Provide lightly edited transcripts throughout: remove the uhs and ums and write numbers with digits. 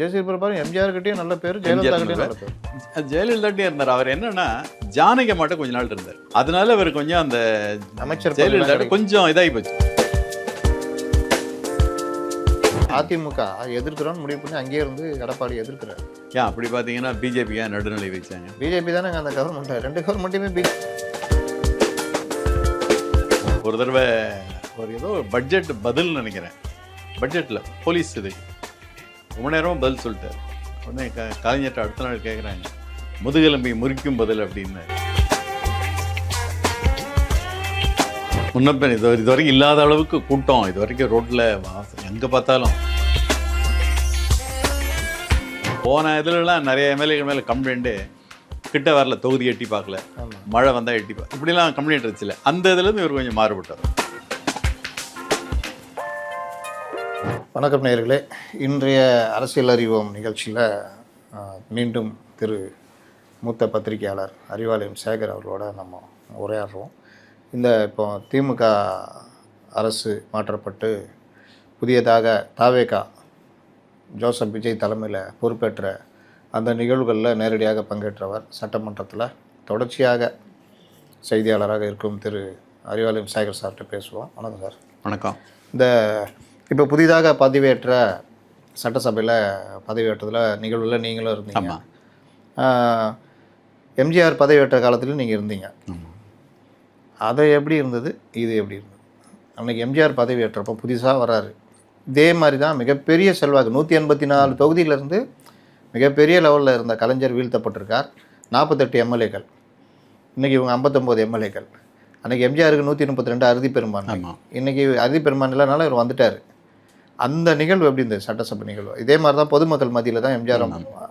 ஜெயசூர்யா பாரு எம்ஜிஆர் கிட்டயும் நல்ல பேர், ஜெயலலிதா கிட்டயும் நல்ல பேர். ஜெயலலிதாட்டே இருந்தார். அவர் என்னன்னா ஜானகி மட்டும் கொஞ்ச நாள் இருந்தார். அதனால அவர் கொஞ்சம் அந்த அமைச்சர் ஜெயலலிதா கொஞ்சம் இதாகி போச்சு. அதிமுக எதிர்க்கிறோன்னு முடிவு பண்ணி அங்கேயே இருந்து எடப்பாடி எதிர்க்கிறார். ஏன் அப்படி பார்த்தீங்கன்னா பிஜேபி ஏன் நடுநிலை வச்சாங்க? பிஜேபி தானே அந்த கவர்மெண்ட், ரெண்டு கவர்மெண்ட்டுமே ஒரு தடவை ஒரு ஏதோ பட்ஜெட் பதில் நினைக்கிறேன், பட்ஜெட்டில் போலீஸ் இது ரொம்ப நேரமாக பதில் சொல்லிட்டார். உடனே கலைஞர்கிட்ட அடுத்த நாள் கேட்குறாங்க, முதுகெலும்பை முறிக்கும் பதில் அப்படின்னு. முன்னப்ப இது வரைக்கும் இல்லாத அளவுக்கு கூட்டம், இது வரைக்கும் ரோட்டில் எங்கே பார்த்தாலும். போன இதுலலாம் நிறைய எம்எல்ஏகள் மேலே கம்ப்ளைண்ட்டு, கிட்ட வரல, தொகுதி எட்டி பார்க்கல, மழை வந்தால் எட்டி பார்க்க, இப்படிலாம் கம்ப்ளைண்ட் வச்சுல. அந்த இதுலேருந்து இவர் கொஞ்சம் மாறுபட்டார். வணக்கம் நேயர்களே, இன்றைய அரசியல் அறிவோம் நிகழ்ச்சியில் மீண்டும் திரு மூத்த பத்திரிகையாளர் அறிவாலயம் சேகர் அவர்களோட நம்ம உரையாடுறோம். இந்த இப்போ திமுக அரசு மாற்றப்பட்டு புதியதாக தாவேகா ஜோசப் விஜய் தலைமையில் பொறுப்பேற்ற அந்த நிகழ்வுகளில் நேரடியாக பங்கேற்றவர், சட்டமன்றத்தில் தொடர்ச்சியாக செய்தியாளராக இருக்கும் திரு அறிவாலயம் சேகர் சார்கிட்ட பேசுவோம். வணக்கம் சார். வணக்கம். இந்த இப்போ புதிதாக பதவியேற்ற சட்டசபையில் பதவியேற்றதில் நிகழ்வில் நீங்களும் இருந்தீங்க. எம்ஜிஆர் பதவியேற்ற காலத்துலையும் நீங்கள் இருந்தீங்க. அது எப்படி இருந்தது, இது எப்படி இருந்தது? அன்றைக்கி எம்ஜிஆர் பதவியேற்றப்போ புதுசாக வராரு, இதே மாதிரி தான் மிகப்பெரிய செல்வாக்கு, 184 தொகுதியிலேருந்து மிகப்பெரிய லெவலில் இருந்த கலைஞர் வீழ்த்தப்பட்டிருக்கார். 48 எம்எல்ஏக்கள், இன்றைக்கி இவங்க 59 எம்எல்ஏக்கள். அன்றைக்கி எம்ஜிஆருக்கு 132 அறுதி பெரும்பான்மை, இன்றைக்கி அறுதி பெரும்பான்மை இல்லைனால இவர் வந்துட்டார். அந்த நிகழ்வு எப்படி இருந்தது? சட்டசபை நிகழ்வு இதே மாதிரி தான் பொதுமக்கள் மத்தியில் தான் எம்ஜிஆர்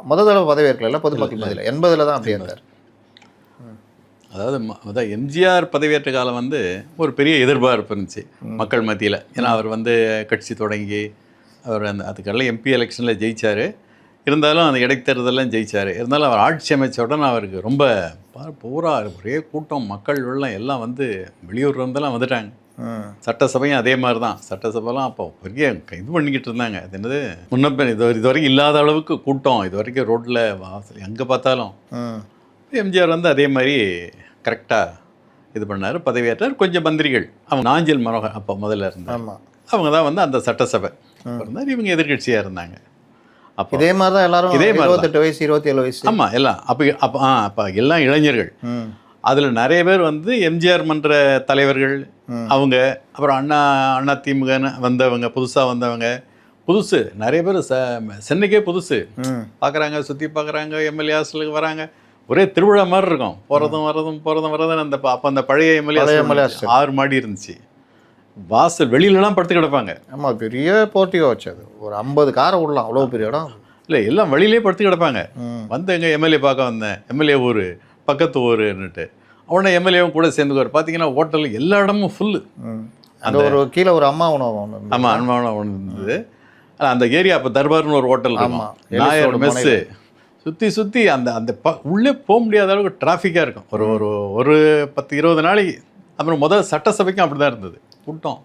முதல் தடவை பதவியேற்கல, பொதுமக்கள் மத்தியில் 80ல் தான் அப்படி இருந்தார். அதாவது எம்ஜிஆர் பதவியேற்ற காலம் வந்து ஒரு பெரிய எதிர்பார்ப்பு இருந்துச்சு மக்கள் மத்தியில். ஏன்னா அவர் வந்து கட்சி தொடங்கி அவர் அதுக்கெல்லாம் எம்பி எலெக்ஷனில் ஜெயித்தார். இருந்தாலும் அந்த இடைத்தேர்தலாம் ஜெயித்தார். இருந்தாலும் அவர் ஆட்சி அமைச்ச உடனே அவருக்கு ரொம்ப பூரா ஒரே கூட்டம், மக்கள் வெள்ளம் எல்லாம் வந்து வெளியூர்லேருந்தெல்லாம் வந்துட்டாங்க. சட்டசபையும் அதே மாதிரி தான். சட்டசபைலாம் அப்போ பெரிய இது பண்ணிக்கிட்டு இருந்தாங்க. அது என்னது முன்னப்ப இது வரைக்கும் இல்லாத அளவுக்கு கூட்டம், இது வரைக்கும் ரோட்டில் எங்கே பார்த்தாலும். எம்ஜிஆர் வந்து அதே மாதிரி கரெக்டாக இது பண்ணார், பதவியேற்றார். கொஞ்சம் மந்திரிகள், அவங்க நாஞ்சில் மனோகர் அப்போ முதல்ல இருந்தாங்க, அவங்க தான் வந்து அந்த சட்டசபை இருந்தார். இவங்க எதிர்கட்சியாக இருந்தாங்க. அப்போ இதே மாதிரி தான் எல்லாரும், இதே மாதிரி 28 வயசு 27 வயசு, ஆமாம் எல்லாம் அப்போ எல்லாம் இளைஞர்கள். அதில் நிறைய பேர் வந்து எம்ஜிஆர் மன்ற தலைவர்கள் அவங்க, அப்புறம் அண்ணா திமுகன்னு வந்தவங்க, புதுசாக வந்தவங்க, புதுசு நிறைய பேர் சென்னைக்கே புதுசு பார்க்குறாங்க, சுற்றி பார்க்குறாங்க, எம்எல்ஏ ஹாஸ்டலுக்கு வராங்க. ஒரே திருவிழா மாதிரி இருக்கும், போகிறதும் வர்றதும். அந்த அப்போ அந்த பழைய எம்எல்ஏ 6 மாடி இருந்துச்சு, வாசல் வெளியிலலாம் படுத்து கிடப்பாங்க. ஆமாம், பெரிய போட்டியோ வச்சது, ஒரு 50 காரை விடலாம், அவ்வளோ பெரிய இடம். இல்லை, எல்லாம் வெளியிலே படுத்து கிடப்பாங்க. வந்து எங்கள் எம்எல்ஏ பார்க்க வந்தேன், எம்எல்ஏ ஊர் பக்கத்து ஊருன்னுட்டு. உடனே எம்எல்ஏவும் கூட சேர்ந்துக்குவார். பார்த்தீங்கன்னா ஹோட்டல் எல்லா இடமும் ஃபுல்லு. அந்த ஒரு கீழே ஒரு அம்மா உணவு ஒன்று, ஆமாம் அம்மா உணவு ஒன்று இருந்தது. அந்த ஏரியா அப்போ தர்பார்னு ஒரு ஹோட்டல் இருக்கும், நாயர் மெஸ்ஸு. சுற்றி அந்த உள்ளே போக முடியாத அளவுக்கு டிராஃபிக்காக இருக்கும். ஒரு 10-20 நாளைக்கு. அப்புறம் முதல் சட்டசபைக்கும் அப்படி தான் இருந்தது கூட்டம்.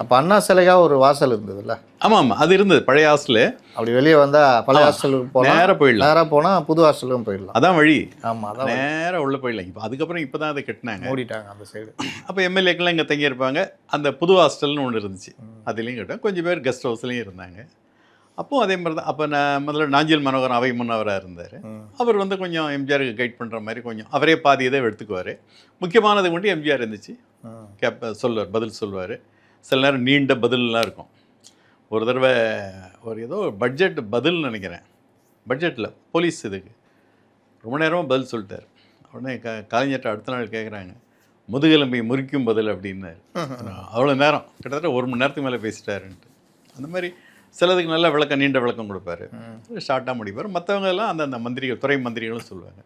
அப்போ அண்ணா சிலையாக ஒரு வாசல் இருந்ததுல்ல? ஆமாம், அது இருந்தது பழைய ஹாஸ்டலு. அப்படி வெளியே வந்தால் பழைய ஹாஸ்டலுக்கு போனால் நேராக போயிடலாம், நேராக போனால் புது ஹாஸ்டலுக்கும் போயிடலாம். அதான் வழி. ஆமாம், அதான் நேராக உள்ளே போயிடலாம். இப்போ அதுக்கப்புறம் இப்போ தான் அதை கட்டினாங்க, மூடிட்டாங்க அந்த சைடு. அப்போ எம்எல்ஏக்கெல்லாம் இங்கே தங்கியிருப்பாங்க. அந்த புது ஹாஸ்டல்னு ஒன்று இருந்துச்சு, அதுலேயும் கேட்டேன். கொஞ்சம் பேர் கெஸ்ட் ஹவுஸ்லேயும் இருந்தாங்க. அப்போது அதே மாதிரி தான். அப்போ நான் முதல்ல நாஞ்சில் மனோகர் அவை முன்னவராக இருந்தார். அவர் வந்து கொஞ்சம் எம்ஜிஆருக்கு கைட் பண்ணுற மாதிரி கொஞ்சம் அவரே பாதி இதை எடுத்துக்குவார். முக்கியமானது மட்டும் எம்ஜிஆர் இருந்துச்சு, சொல்லுவார், பதில் சொல்லுவார். சில நேரம் நீண்ட பதிலெலாம் இருக்கும். ஒரு தடவை ஒரு ஏதோ பட்ஜெட் பதில் நினைக்கிறேன், பட்ஜெட்டில் போலீஸ் இதுக்கு ரொம்ப நேரமாக பதில் சொல்லிட்டார். உடனே கலைஞர்கிட்ட அடுத்த நாள் கேட்குறாங்க, முதுகெலும்பை முறிக்கும் பதில் அப்படின்னாரு. அவ்வளோ நேரம், கிட்டத்தட்ட 1 மணி நேரத்துக்கு மேலே பேசிட்டாருன்ட்டு. அந்த மாதிரி சிலதுக்கு நல்ல விளக்கம், நீண்ட விளக்கம் கொடுப்பாரு, ஷார்ட்டாக முடிப்பார். மற்றவங்க எல்லாம் அந்த மந்திரிகள், துறை மந்திரிகளும் சொல்லுவாங்க.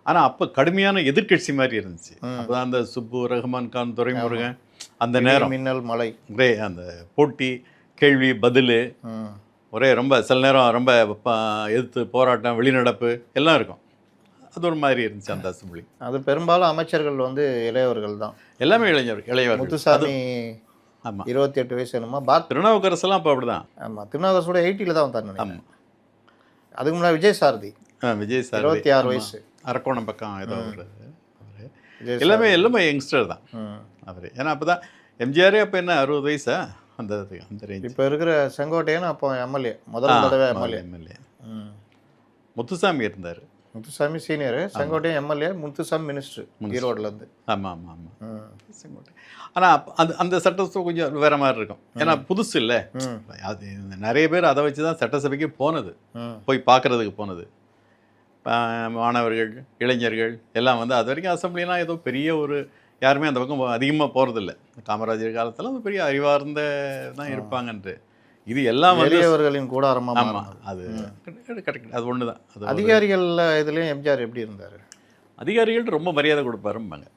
ஆனால் அப்போ கடுமையான எதிர்கட்சி மாதிரி இருந்துச்சு. அப்போ அந்த சுப்பு, ரஹ்மான் கான், துரைமுருகன், அந்த நேரம் மின்னல் மலை, ஒரே அந்த போட்டி, கேள்வி பதில், ஒரே ரொம்ப சில நேரம் ரொம்ப எதிர்த்து போராட்டம், வெளிநடப்பு எல்லாம் இருக்கும். அது ஒரு மாதிரி இருந்துச்சு அந்த அசம்பிளி. அது பெரும்பாலும் அமைச்சர்கள் வந்து இளையவர்கள் தான், எல்லாமே இளையவர். முத்துசாமி ஆமாம் 28 வயசு என்னமா. திருநாவுக்கரசெல்லாம் அப்போ அப்படி தான். ஆமாம், திருநாவுக்கரசோட 80ல் தான் வந்தார். ஆமாம், அதுக்கு முன்னாடி விஜய் சாரதி விஜய் சார் 26 வயசு. அரக்கோணம் பக்கம் ஏதோ ஒரு விஜய் எல்லாமே யங்ஸ்டர் தான் ம். அவர். ஏன்னா அப்போ தான் எம்ஜிஆரே அப்போ என்ன 60 வயசா அந்த அந்த ரேஞ்ச். இப்போ இருக்கிற செங்கோட்டையன் அப்போ எம்எல்ஏ, முதல் தடவை எம்எல்ஏ. எம்எல்ஏ முத்துசாமி இருந்தார். Muthusamy senior, Sengottaiyan MLA, Muthusamy minister ஈரோடுலேருந்து. ஆமாம் ஆமாம் ஆமாம் செங்கோட்டை. ஆனால் அந்த அந்த சட்டத்தை கொஞ்சம் வேற மாதிரி இருக்கும். ஏன்னா புதுசு இல்லை, அது நிறைய பேர் அதை வச்சு தான் சட்டசபைக்கு போனது, போய் பார்க்குறதுக்கு போனது. மாணவர்கள், இளைஞர்கள் எல்லாம் வந்து அது வரைக்கும் அசம்பிளிலாம் ஏதோ பெரிய ஒரு யாருமே அந்த பக்கம் அதிகமாக போகிறதில்ல. காமராஜர் காலத்தில் அது பெரிய அறிவார்ந்த தான் இருப்பாங்கன்ட்டு. இது எல்லாம் வெளியவர்களின் கூடாரமா. ஆமாம், அது கரெக்ட், அது ஒன்று தான். அது அதிகாரிகள் இதுலேயும் எம்ஜிஆர் எப்படி இருந்தார்? அதிகாரிகள்ட்ட ரொம்ப மரியாதை கொடுப்பாரும்பாங்க.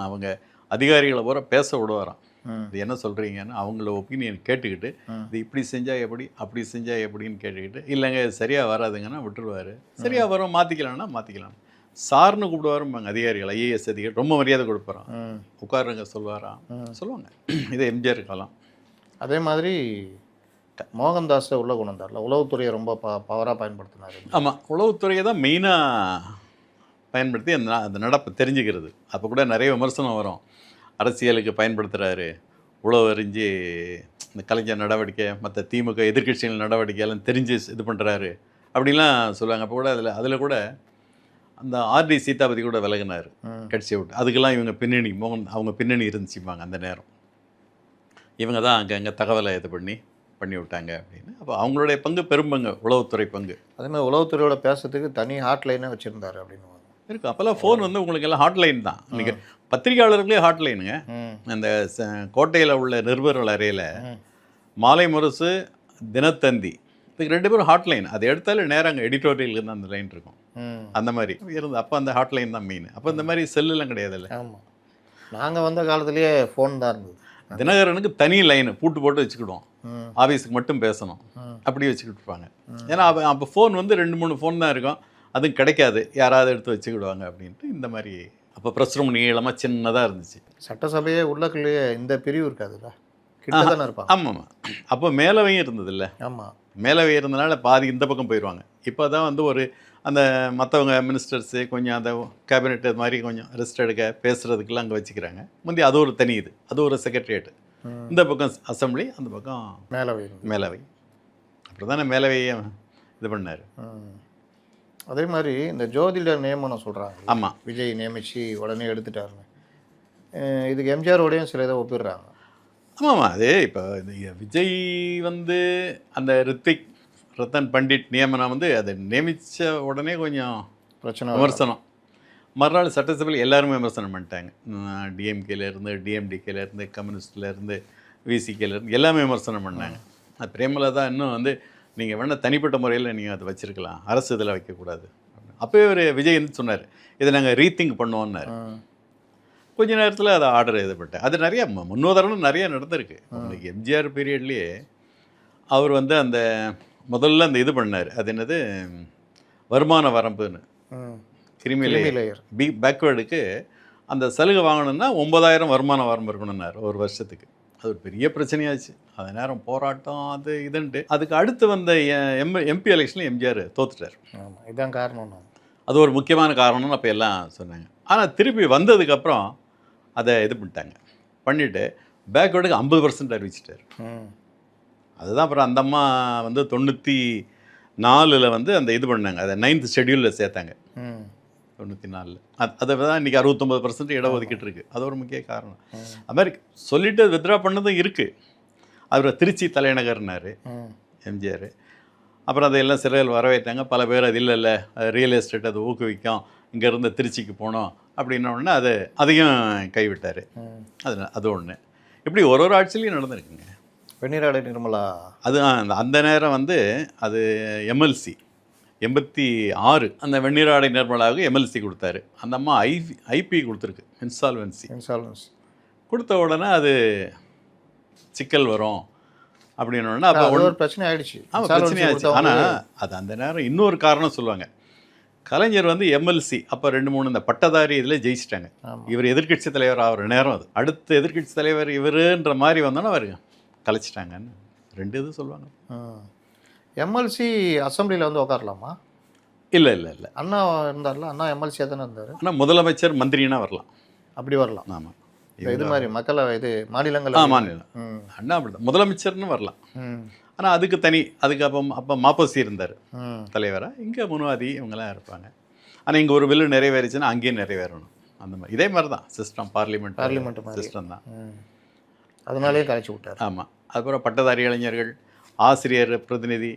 அவங்க அதிகாரிகளை பூரா பேச விடுவாராம். இது என்ன சொல்கிறீங்கன்னு அவங்கள ஒப்பீனியன் கேட்டுக்கிட்டு, இது இப்படி செஞ்சால் எப்படி, அப்படி செஞ்சால் எப்படின்னு கேட்டுக்கிட்டு, இல்லைங்க இது சரியாக வராதுங்கன்னா விட்டுருவார். சரியாக வரும், மாற்றிக்கலாம்னா மாற்றிக்கலாம். சார்னு கூப்பிடுவாரும்பாங்க அதிகாரிகள், ஐஏஎஸ் அதிகாரி ரொம்ப மரியாதை கொடுப்பாராம். உட்காருங்க சொல்லுவாராம், சொல்லுவாங்க. இது எம்ஜிஆர் காலம். அதே மாதிரி மோகன்தாஸை உள்ள கொண்டு வந்தார்ல, உளவுத்துறையை ரொம்ப பவராக பயன்படுத்தினார். ஆமாம், உளவுத்துறையை தான் மெயினாக பயன்படுத்தி அந்த நடப்பை தெரிஞ்சுக்கிறது. அப்போ கூட நிறைய விமர்சனம் வரும், அரசியலுக்கு பயன்படுத்துகிறாரு, உளவு அறிஞ்சு இந்த கலைஞர் நடவடிக்கை, மற்ற திமுக எதிர்க்கட்சிகள் நடவடிக்கையெல்லாம் தெரிஞ்சு இது பண்ணுறாரு அப்படிலாம் சொல்லுவாங்க. அப்போ கூட அதில் கூட அந்த ஆர்டி சீதாபதி கூட விலகினார் கட்சியை விட்டு. அதுக்கெல்லாம் இவங்க பின்னணி, அவங்க பின்னணி இருந்துச்சுப்பாங்க அந்த நேரம். இவங்க தான் அங்கே தகவலை இது பண்ணி விட்டாங்க அப்படின்னு. அப்போ அவங்களுடைய பங்கு பெரும்பங்கு, உளவுத்துறை பங்கு. அதே மாதிரி உளவுத்துறையோட பேசுறதுக்கு தனி ஹாட்லைனே வச்சுருந்தாரு அப்படின்னு இருக்கு. அப்போல்லாம் ஃபோன் வந்து உங்களுக்கு எல்லாம் ஹாட்லைன் தான். இன்றைக்கி பத்திரிகையாளர்களே ஹாட்லைனுங்க. அந்த கோட்டையில் உள்ள நிருபர்கள் அறையில் மாலை முரசு, தினத்தந்தி, இதுக்கு 2 பேரும் ஹாட்லைன். அதை எடுத்தாலும் நேரம் அங்கே எடிட்டோரியலுக்கு தான் அந்த லைன் இருக்கும். அந்த மாதிரி இருந்து அப்போ அந்த ஹாட்லைன் தான் மெயின். அப்போ இந்த மாதிரி செல்லுலாம் கிடையாதுல்ல. ஆமாம், நாங்கள் வந்த காலத்துலேயே ஃபோன் தான் இருந்தது. தினகரனுக்கு தனி லைன் பூட்டு போட்டு வச்சுக்கிடுவோம், ஆஃபீஸுக்கு மட்டும் பேசணும், அப்படி வச்சுக்கிட்டு இருப்பாங்க. ஏன்னா அப்போ ஃபோன் வந்து 2-3 ஃபோன் தான் இருக்கும், அதுவும் கிடைக்காது, யாராவது எடுத்து வச்சுக்கிடுவாங்க அப்படின்ட்டு. இந்த மாதிரி அப்போ ப்ரெஸ் ரூம் நீளமாக சின்னதாக இருந்துச்சு. சட்டசபையே உள்ளக்குள்ளேயே இந்த பிரிவு இருக்காதுல்ல, கிட்ட தானே இருப்பாங்க. ஆமாம், அப்போ மேலவையும் இருந்தது இல்லை. ஆமாம், மேலவை இருந்தனால பாதி இந்த பக்கம் போயிடுவாங்க. இப்போ தான் வந்து ஒரு அந்த மற்றவங்க மினிஸ்டர்ஸு கொஞ்சம் அந்த கேபினெட் இது மாதிரி கொஞ்சம் ரெஸ்ட் எடுக்க பேசுகிறதுக்கெல்லாம் அங்கே வச்சுக்கிறாங்க. முந்தைய அது ஒரு தனி இது, அது ஒரு செக்ரட்டரியேட்டு. இந்த பக்கம் அசம்பிளி, அந்த பக்கம் மேலவை. அப்படி தானே மேலவையை இது பண்ணார். அதே மாதிரி இந்த ஜோதிடர் நியமனம் சொல்கிறாங்க. ஆமாம், விஜய் நியமித்து உடனே எடுத்துட்டாருன்னு. இதுக்கு எம்ஜிஆரோடையும் சில இதை ஒப்பிடுறாங்க. ஆமாம், அது இப்போ விஜய் வந்து அந்த ரித்திக் ரத்தன் பண்டிட் நியமனம் வந்து அதை நியமித்த உடனே கொஞ்சம் பிரச்சனை, விமர்சனம். மறுநாள் சட்டசபையில் எல்லாருமே விமர்சனம் பண்ணிட்டாங்க. டிஎம்கேலேருந்து, டிஎம்டிகேலேருந்து, கம்யூனிஸ்ட்லேருந்து, விசிகேலேருந்து எல்லாமே விமர்சனம் பண்ணாங்க. அது பிரேமலதா இன்னும் வந்து நீங்கள் வேணால் தனிப்பட்ட முறையில் நீங்கள் அதை வச்சுருக்கலாம், அரசு இதில் வைக்கக்கூடாது. அப்போயே ஒரு விஜய் வந்து சொன்னார், இதை நாங்கள் ரீதிங்க் பண்ணுவோன்னாரு. கொஞ்ச நேரத்தில் அதை ஆர்டர் எழுதப்பட்டேன். அது நிறைய முன்னுதாரணம் நிறைய நடந்திருக்கு. உங்களுக்கு எம்ஜிஆர் பீரியட்லேயே அவர் வந்து அந்த முதல்ல அந்த இது பண்ணார், அது என்னது வருமான வரம்புன்னு, கிரிமி லேயர் பேக்வேர்டுக்கு அந்த சலுகை வாங்கணுன்னா 9000 வருமான வரம்பு இருக்கணும்னார் ஒரு வருஷத்துக்கு. அது ஒரு பெரிய பிரச்சனையாச்சு. அது நேரம் போராட்டம் அது இதுன்ட்டு. அதுக்கு அடுத்து வந்த எம்பி எலெக்ஷனில் எம்ஜிஆர் தோத்துட்டார். இதுதான் காரணம். அது ஒரு முக்கியமான காரணம்னு அப்போ எல்லாம் சொன்னாங்க. ஆனால் திருப்பி வந்ததுக்கப்புறம் அதை இது பண்ணிவிட்டு பேக்வேர்டுக்கு 50% அறிவிச்சிட்டார். அதுதான் அப்புறம் அந்த அம்மா வந்து 94 வந்து அந்த இது பண்ணாங்க, அதை 9th ஷெட்யூலில் சேர்த்தாங்க 94. அதை தான் இன்றைக்கி 69% இடஒதுக்கீட்டு இருக்குது. அது ஒரு முக்கிய காரணம். அது மாதிரி சொல்லிவிட்டு வித்ரா பண்ணதும் இருக்குது. அவர் திருச்சி தலைநகர்னார் எம்ஜிஆர். அப்புறம் அதையெல்லாம் சிறையில் வரவேற்றாங்க. பல பேர் அது இல்லை ரியல் எஸ்டேட் அது ஊக்குவிக்கும், இங்கேருந்து திருச்சிக்கு போனோம் அப்படின்னோடனே அதையும் கைவிட்டார். அது ஒன்று. இப்படி ஒரு ஆட்சிலையும் நடந்திருக்குங்க. வெண்ணிராடை நிர்மலா அது அந்த நேரம் வந்து அது எம்எல்சி 86 அந்த வெண்ணிராடை நிர்மலாவுக்கு எம்எல்சி கொடுத்தாரு. அந்த அம்மா ஐபி கொடுத்துருக்கு, இன்சால்வன்சி கொடுத்த உடனே அது சிக்கல் வரும் அப்படின்னோடனே அப்போ ஒரு பிரச்சனை ஆகிடுச்சு. ஆமாம், பிரச்சனையாச்சு. ஆனால் அது அந்த நேரம் இன்னொரு காரணம் சொல்லுவாங்க. கலைஞர் வந்து எம்எல்சி அப்போ 2-3 இந்த பட்டதாரி இதில் ஜெயிச்சிட்டாங்க. இவர் எதிர்க்கட்சி தலைவர் ஆகிற நேரம் அது. அடுத்த எதிர்க்கட்சி தலைவர் இவருன்ற மாதிரி வந்தோன்னா அவர் கலைச்சிட்டாங்கன்னு 2 இது சொல்லுவாங்க. எம்எல்சி அசம்பிளியில் வந்து உட்காரலாமா? இல்லை இல்லை இல்லை. அண்ணா இருந்தார்ல, அண்ணா எம்எல்சியாக தானே இருந்தார். ஆனால் முதலமைச்சர் மந்திரினா வரலாம். அப்படி வரலாம். ஆமாம். இது மாதிரி மக்களவை இது மாநிலங்கள். மாநிலம் அண்ணா அப்படிதான் முதலமைச்சர்னு வரலாம். ஆனால் அதுக்கு தனி அதுக்கு அப்போ மாப்போசி இருந்தார் தலைவராக. இங்கே முன்வாதி இவங்கெல்லாம் இருப்பாங்க. ஆனால் இங்கே ஒரு பில்லு நிறைவேறிச்சுன்னா அங்கேயும் நிறைவேறணும். அந்த மாதிரி இதே மாதிரி தான் சிஸ்டம். பார்லிமெண்ட் சிஸ்டம் தான். அதனாலேயே கலைச்சி விட்டார். ஆமாம். அதுக்கப்புறம் பட்டதாரி இளைஞர்கள், ஆசிரியர் பிரதிநிதி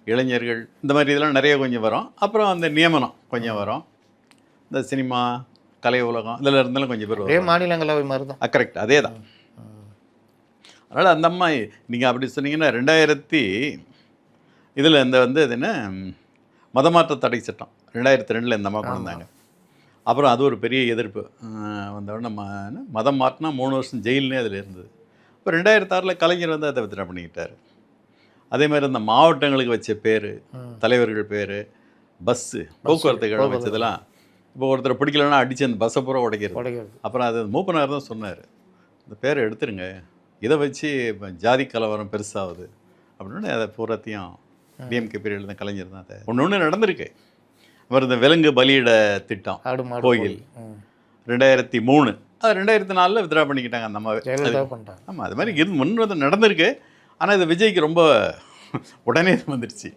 இளைஞர்கள், இந்த மாதிரி இதெல்லாம் நிறைய கொஞ்சம் வரும். அப்புறம் அந்த நியமனம் கொஞ்சம் வரும். இந்த சினிமா, கலை உலகம் இதில் இருந்தாலும் கொஞ்சம் பேர் ஒரே மாநிலங்களவை மாதிரி தான். கரெக்ட், அதே தான். அதனால் அந்த அம்மா நீங்கள் அப்படி சொன்னீங்கன்னா 2000 இதில் இந்த இது என்ன மதமாற்ற தடை சட்டம் 2002 இந்த அம்மா கொண்டு வந்தாங்க. அப்புறம் அது ஒரு பெரிய எதிர்ப்பு வந்தோடனே மதம் மாற்றினா 3 வருஷம் ஜெயில்னே அதில் இருந்தது. இப்போ 2006 கலைஞர் வந்து அதை வித்ட்ரா பண்ணிக்கிட்டார். அதே மாதிரி இந்த மாவட்டங்களுக்கு வச்ச பேர், தலைவர்கள் பேர், பஸ்ஸு போக்குவரத்துகள் வச்சதெல்லாம் இப்போ ஒருத்தர் பிடிக்கலன்னா அடித்து அந்த பஸ்ஸை பூரா உடைக்கிறது. அப்புறம் அது மூப்பனார் தான் சொன்னார், இந்த பேரை எடுத்துருங்க, இதை வச்சு இப்போ ஜாதி கலவரம் பெருசாகுது அப்படின்னு அதை பூராத்தையும் டிஎம்கே பீரியடில் தான் கலைஞர் தான் அதை ஒன்று நடந்திருக்கு. அப்புறம் இந்த விலங்கு பலியிட திட்டம் கோயில் 2003 அது 2004 வித்ட்ரா பண்ணிக்கிட்டாங்க அந்த அம்மாவே. ஆமாம், அது மாதிரி இது முன் நடந்திருக்கு. ஆனால் இது விஜய்க்கு ரொம்ப உடனே வந்துடுச்சு.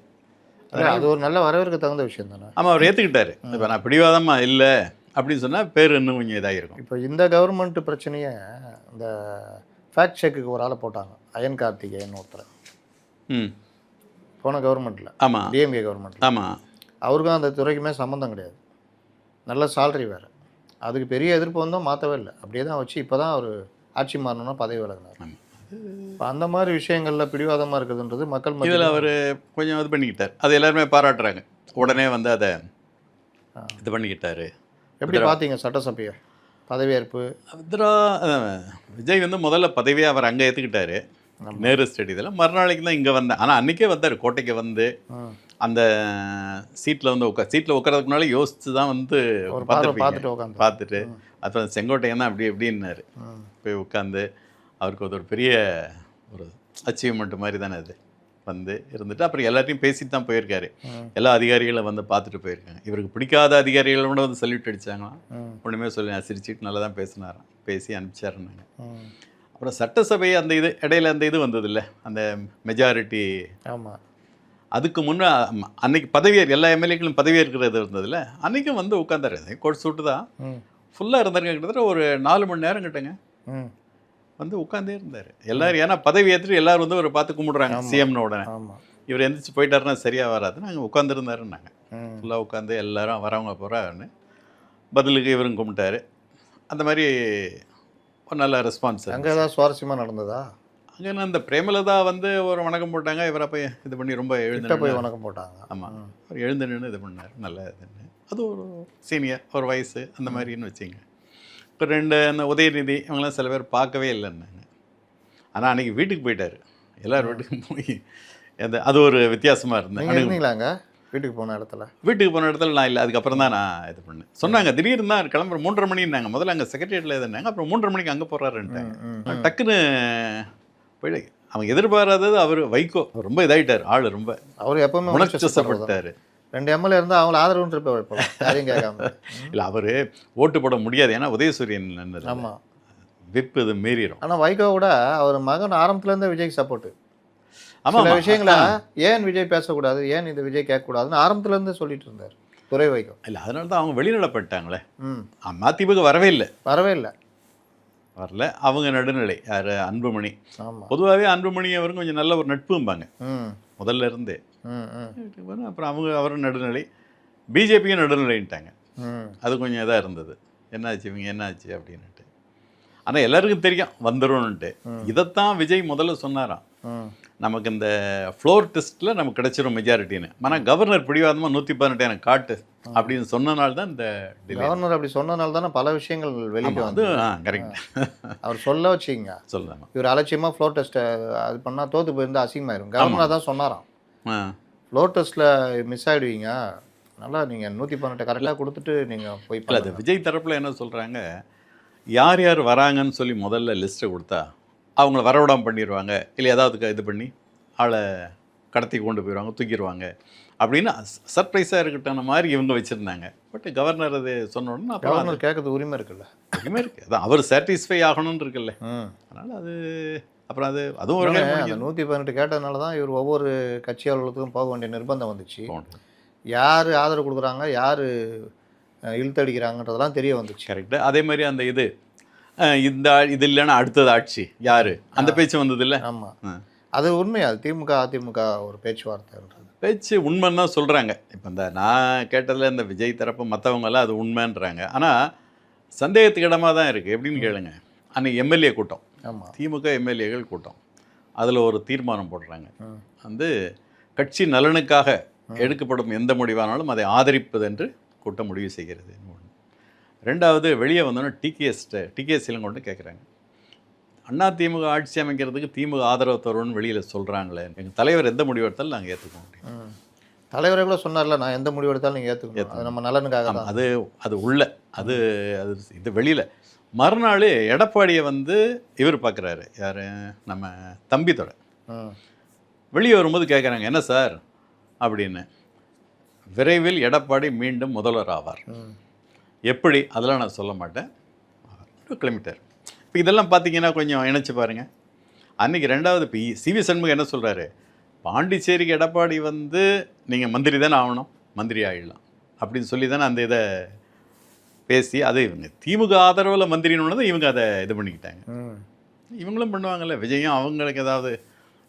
அது ஒரு நல்ல வரவேற்க தகுந்த விஷயம் தானே. ஆமாம், அவர் ஏற்றுக்கிட்டாரு. இப்போ நான் பிடிவாதமாக இல்லை அப்படின்னு சொன்னால் பேர் இன்னும் கொஞ்சம் இதாகிருக்கும். இப்போ இந்த கவர்மெண்ட் பிரச்சனையை இந்த ஃபேக்ட் செக்குக்கு ஒரு ஆளை போட்டாங்க, அயன் கார்த்திகேயன் ஒருத்தர். போன கவர்மெண்ட்டில். ஆமாம், டிஎம்கே கவர்மெண்ட்டில். ஆமாம். அவருக்கும் அந்த துறைக்குமே சம்மந்தம் கிடையாது. நல்ல சேலரி வேறு. அதுக்கு பெரிய எதிர்ப்பு வந்தோம், மாற்றவே இல்லை, அப்படியே தான் வச்சு இப்போ தான் அவர் ஆட்சி மாறணும்னா பதவி விலகினார். இப்போ அந்த மாதிரி விஷயங்களில் பிடிவாதமாக இருக்குதுன்றது மக்கள் இதில் அவர் கொஞ்சம் இது பண்ணிக்கிட்டார். அது எல்லாருமே பாராட்டுறாங்க. உடனே வந்து அதை இது பண்ணிக்கிட்டாரு. எப்படி பார்த்தீங்க சட்டசபையை பதவியேற்பு? விஜய் வந்து முதல்ல பதவியை அவர் அங்கே ஏற்றுக்கிட்டாரு, நேரு ஸ்டேடியத்தில். மறுநாளைக்கு தான் இங்கே வந்தேன். ஆனால் அன்றைக்கே வந்தார், கோட்டைக்கு வந்து அந்த சீட்டில் வந்து சீட்டில் உட்காரதுக்கு முன்னாலே யோசித்து தான் வந்து பார்த்துட்டு அப்புறம் செங்கோட்டையன் தான் அப்படி எப்படின்னாரு. போய் உட்காந்து அவருக்கு ஒரு பெரிய ஒரு அச்சீவ்மெண்ட் மாதிரி தானே அது வந்து இருந்துட்டு அப்புறம் எல்லாத்தையும் பேசிட்டு தான் போயிருக்காரு. எல்லா அதிகாரிகளும் வந்து பார்த்துட்டு போயிருக்காங்க. இவருக்கு பிடிக்காத அதிகாரிகளை கூட வந்து சல்யூட் அடித்தாங்களாம். ஒன்றுமே சொல்லி சிரிச்சிட்டு நல்லா தான் பேசினாராம், பேசி அனுப்பிச்சாருன்னாங்க. அப்புறம் சட்டசபை அந்த இது இடையில அந்த இது வந்தது இல்லை, அந்த மெஜாரிட்டி. ஆமாம், அதுக்கு முன்னே அன்னைக்கு பதவியேற் எல்லா எம்எல்ஏக்களும் பதவியேற்கிறது இருந்ததில்ல, அன்றைக்கும் வந்து உட்காந்தாரு. கோட் சூட்டு தான் ஃபுல்லாக இருந்தாருங்க. கிட்டத்தட்ட ஒரு 4 மணி நேரம் கிட்டங்க வந்து உட்காந்தே இருந்தார் எல்லாரும். ஏன்னா பதவி ஏற்றுட்டு எல்லாரும் வந்து ஒரு பார்த்து கும்பிடுறாங்க சிஎம்னு. உடனே இவர் எந்திரிச்சு போயிட்டாருன்னா சரியாக வராது. நாங்கள் உட்காந்துருந்தாருன்னாங்க. ஃபுல்லாக உட்காந்து எல்லாரும் வரவங்க போகிறாருன்னு பதிலுக்கு இவரும் கும்பிட்டாரு. அந்த மாதிரி ஒரு நல்ல ரெஸ்பான்ஸ். அங்கே ஏதாவது சுவாரஸ்யமாக நடந்ததா? அங்கே அந்த பிரேமலதா வந்து ஒரு வணக்கம் போட்டாங்க. இவரை போய் இது பண்ணி ரொம்ப எழுந்து போய் வணக்கம் போட்டாங்க. ஆமாம், அவர் எழுந்து நின்று இது பண்ணார். நல்ல இதுன்னு அது ஒரு சீனியர் ஒரு வயசு அந்த மாதிரின்னு வச்சிங்க. இப்போ 2 அந்த உதயநிதி இவங்களாம் சில பேர் பார்க்கவே இல்லைன்னாங்க. ஆனால் அன்றைக்கி வீட்டுக்கு போயிட்டார். எல்லோரும் வீட்டுக்கு போய் அது ஒரு வித்தியாசமாக இருந்தேன். இருந்தீங்களாங்க வீட்டுக்கு போன இடத்துல? வீட்டுக்கு போன இடத்துல நான் இல்லை. அதுக்கப்புறம் தான் நான் இது பண்ணேன். சொன்னாங்க திடீர்னு தான் கிளம்புற 3:30 மணின்னாங்க. முதல்ல அங்கே செக்ரட்டரியேட்டில் இருந்தாங்க. அப்புறம் 3:30 மணிக்கு அங்கே போகிறாருன்ட்டாங்க. டக்குன்னு போயிட்டு அவங்க எதிர்பாராதது அவர் வைகோ ரொம்ப இதாகிட்டார். ஆள் ரொம்ப அவர் எப்பவுமே உணர்ச்சிவசப்பட்டார். 2 எம்எல்ஏ இருந்தால் அவங்கள ஆதரவுன்னு யாரையும் கேட்காம. இல்லை, அவர் ஓட்டு போட முடியாது. ஏன்னா உதயசூரியன் ஆமாம் விப்பு இது மீறிடும். ஆனால் வைகோ கூட அவர் மகன் ஆரம்பத்துலேருந்து விஜய்க்கு சப்போர்ட்டு. ஆமாம், சில விஷயங்கள ஏன் விஜய் பேசக்கூடாது, ஏன் இந்த விஜய் கேட்கக்கூடாதுன்னு ஆரம்பத்துலேருந்து சொல்லிட்டு இருந்தார் துரை வைகோ. இல்லை, அதனால தான் அவங்க வெளிநடப்பட்டாங்களே. அதிமுக வரவே இல்லை வரல. அவங்க நடுநிலை யார், அன்புமணி. பொதுவாகவே அன்புமணி அவரும் கொஞ்சம் நல்ல ஒரு நட்பும்பாங்க முதல்ல இருந்தே. அப்புறம் அவரும் நடுநிலை, பிஜேபியும் நடுநிலைன்ட்டாங்க. அது கொஞ்சம் இதாக இருந்தது. என்னாச்சு இவங்க என்னாச்சு அப்படின்னுட்டு. ஆனால் எல்லாருக்கும் தெரியும் வந்துடும்னுட்டு. இதைத்தான் விஜய் முதல்ல சொன்னாராம், நமக்கு இந்த ஃப்ளோர் டெஸ்ட்டில் நமக்கு கிடைச்சிரும் மெஜாரிட்டின்னு. ஆனால் கவர்னர் பிடிவாதமாக 118 எனக்கு காட்டு அப்படின்னு சொன்னனால தான் இந்த கவர்னர் அப்படி சொன்னனால தானே பல விஷயங்கள் வெளியிட்டு வந்து. கரெக்ட், அவர் சொல்ல வச்சிங்க. சொல்லலாம், இவர் அலட்சியமாக ஃப்ளோர் டெஸ்ட்டை அது பண்ணால் தோற்று போயிருந்தால் அசிங்கமாயிரும். கவர்னர் தான் சொன்னாராம், ஃப்ளோர் டெஸ்ட்டில் மிஸ் ஆகிடுவீங்க, நல்லா நீங்கள் 118 கரெக்டாக கொடுத்துட்டு நீங்கள் போய். அது விஜய் தரப்பில் என்ன சொல்கிறாங்க, யார் யார் வராங்கன்னு சொல்லி முதல்ல லிஸ்ட்டை கொடுத்தா அவங்கள வரவிடாமல் பண்ணிடுவாங்க, இல்லை ஏதாவது இது பண்ணி ஆளை கடத்தி கொண்டு போயிடுவாங்க, தூக்கிடுவாங்க அப்படின்னு சர்ப்ரைஸாக இருக்கட்டும் மாதிரி இவங்க வச்சுருந்தாங்க. பட் கவர்னர் அது சொன்ன உடனே அப்புறம் கவர்னர் கேட்கறது உரிமை இருக்குல்ல. உரிமை இருக்குது, அதான் அவர் சாட்டிஸ்ஃபை ஆகணும்னு இருக்குல்ல. ம். அதனால் அது அப்புறம் அதுவும் ஒரு அந்த 118 கேட்டதுனால தான் இவர் ஒவ்வொரு கட்சி அலுவலகத்துக்கும் போக வேண்டிய நிர்பந்தம் வந்துச்சு. தோணுது. யார் ஆதரவு கொடுக்குறாங்க, யார் இழுத்தடிக்கிறாங்கன்றதெல்லாம் தெரிய வந்துச்சு. கரெக்டு. அதே மாதிரி அந்த இது இல்லைன்னா அடுத்தது ஆட்சி யார், அந்த பேச்சு வந்தது இல்லை. ஆமாம், அது உண்மை. அது திமுக அதிமுக ஒரு பேச்சுவார்த்தைன்றது பேச்சு உண்மைன்னு தான் சொல்கிறாங்க. இப்போ நான் கேட்டதில் இந்த விஜய் தரப்பு மற்றவங்கெல்லாம் அது உண்மைன்றாங்க. ஆனால் சந்தேகத்துக்கு இடமாக தான் இருக்குது. எப்படின்னு கேளுங்க, அன்றைக்கி எம்எல்ஏ கூட்டம், ஆமாம், திமுக எம்எல்ஏகள் கூட்டம், அதில் ஒரு தீர்மானம் போடுறாங்க. கட்சி நலனுக்காக எடுக்கப்படும் எந்த முடிவானாலும் அதை ஆதரிப்பது என்று கூட்டம் முடிவு செய்கிறது. ரெண்டாவது, வெளியே வந்தோன்னா டிகேஎஸ்சிலும் கொண்டு கேட்குறாங்க, அண்ணா திமுக ஆட்சி அமைக்கிறதுக்கு திமுக ஆதரவு தருவோம்னு வெளியில் சொல்கிறாங்களே, எங்கள் தலைவர் எந்த முடிவு எடுத்தாலும் நாங்கள் ஏற்றுக்க முடியும். தலைவரே கூட சொன்னார்ல, நான் எந்த முடிவு எடுத்தாலும் நீங்கள் ஏற்றுக்கணும், அது நம்ம நலனுக்காக தான். அது உள்ள அது இது வெளியில். மறுநாள் எடப்பாடியை இவர் பார்க்குறாரு, யார், நம்ம தம்பித்தோட. வெளியே வரும்போது கேட்குறாங்க, என்ன சார் அப்படின்னு. விரைவில் எடப்பாடி மீண்டும் முதல்வர் ஆவார். எப்படி, அதெல்லாம் நான் சொல்ல மாட்டேன், கிலோமீட்டர். இப்போ இதெல்லாம் பார்த்தீங்கன்னா கொஞ்சம் இணைச்சி பாருங்கள். அன்றைக்கி ரெண்டாவது இப்போ சிவி சண்முகம் என்ன சொல்கிறாரு, பாண்டிச்சேரிக்கு எடப்பாடி நீங்கள் மந்திரி தானே ஆகணும், மந்திரி ஆகிடலாம் அப்படின்னு சொல்லி தானே அந்த இதை பேசி, அது இவங்க திமுக ஆதரவில் மந்திரின்னு தான் இவங்க அதை இது பண்ணிக்கிட்டாங்க. இவங்களும் பண்ணுவாங்கள்ல, விஜயும் அவங்களுக்கு ஏதாவது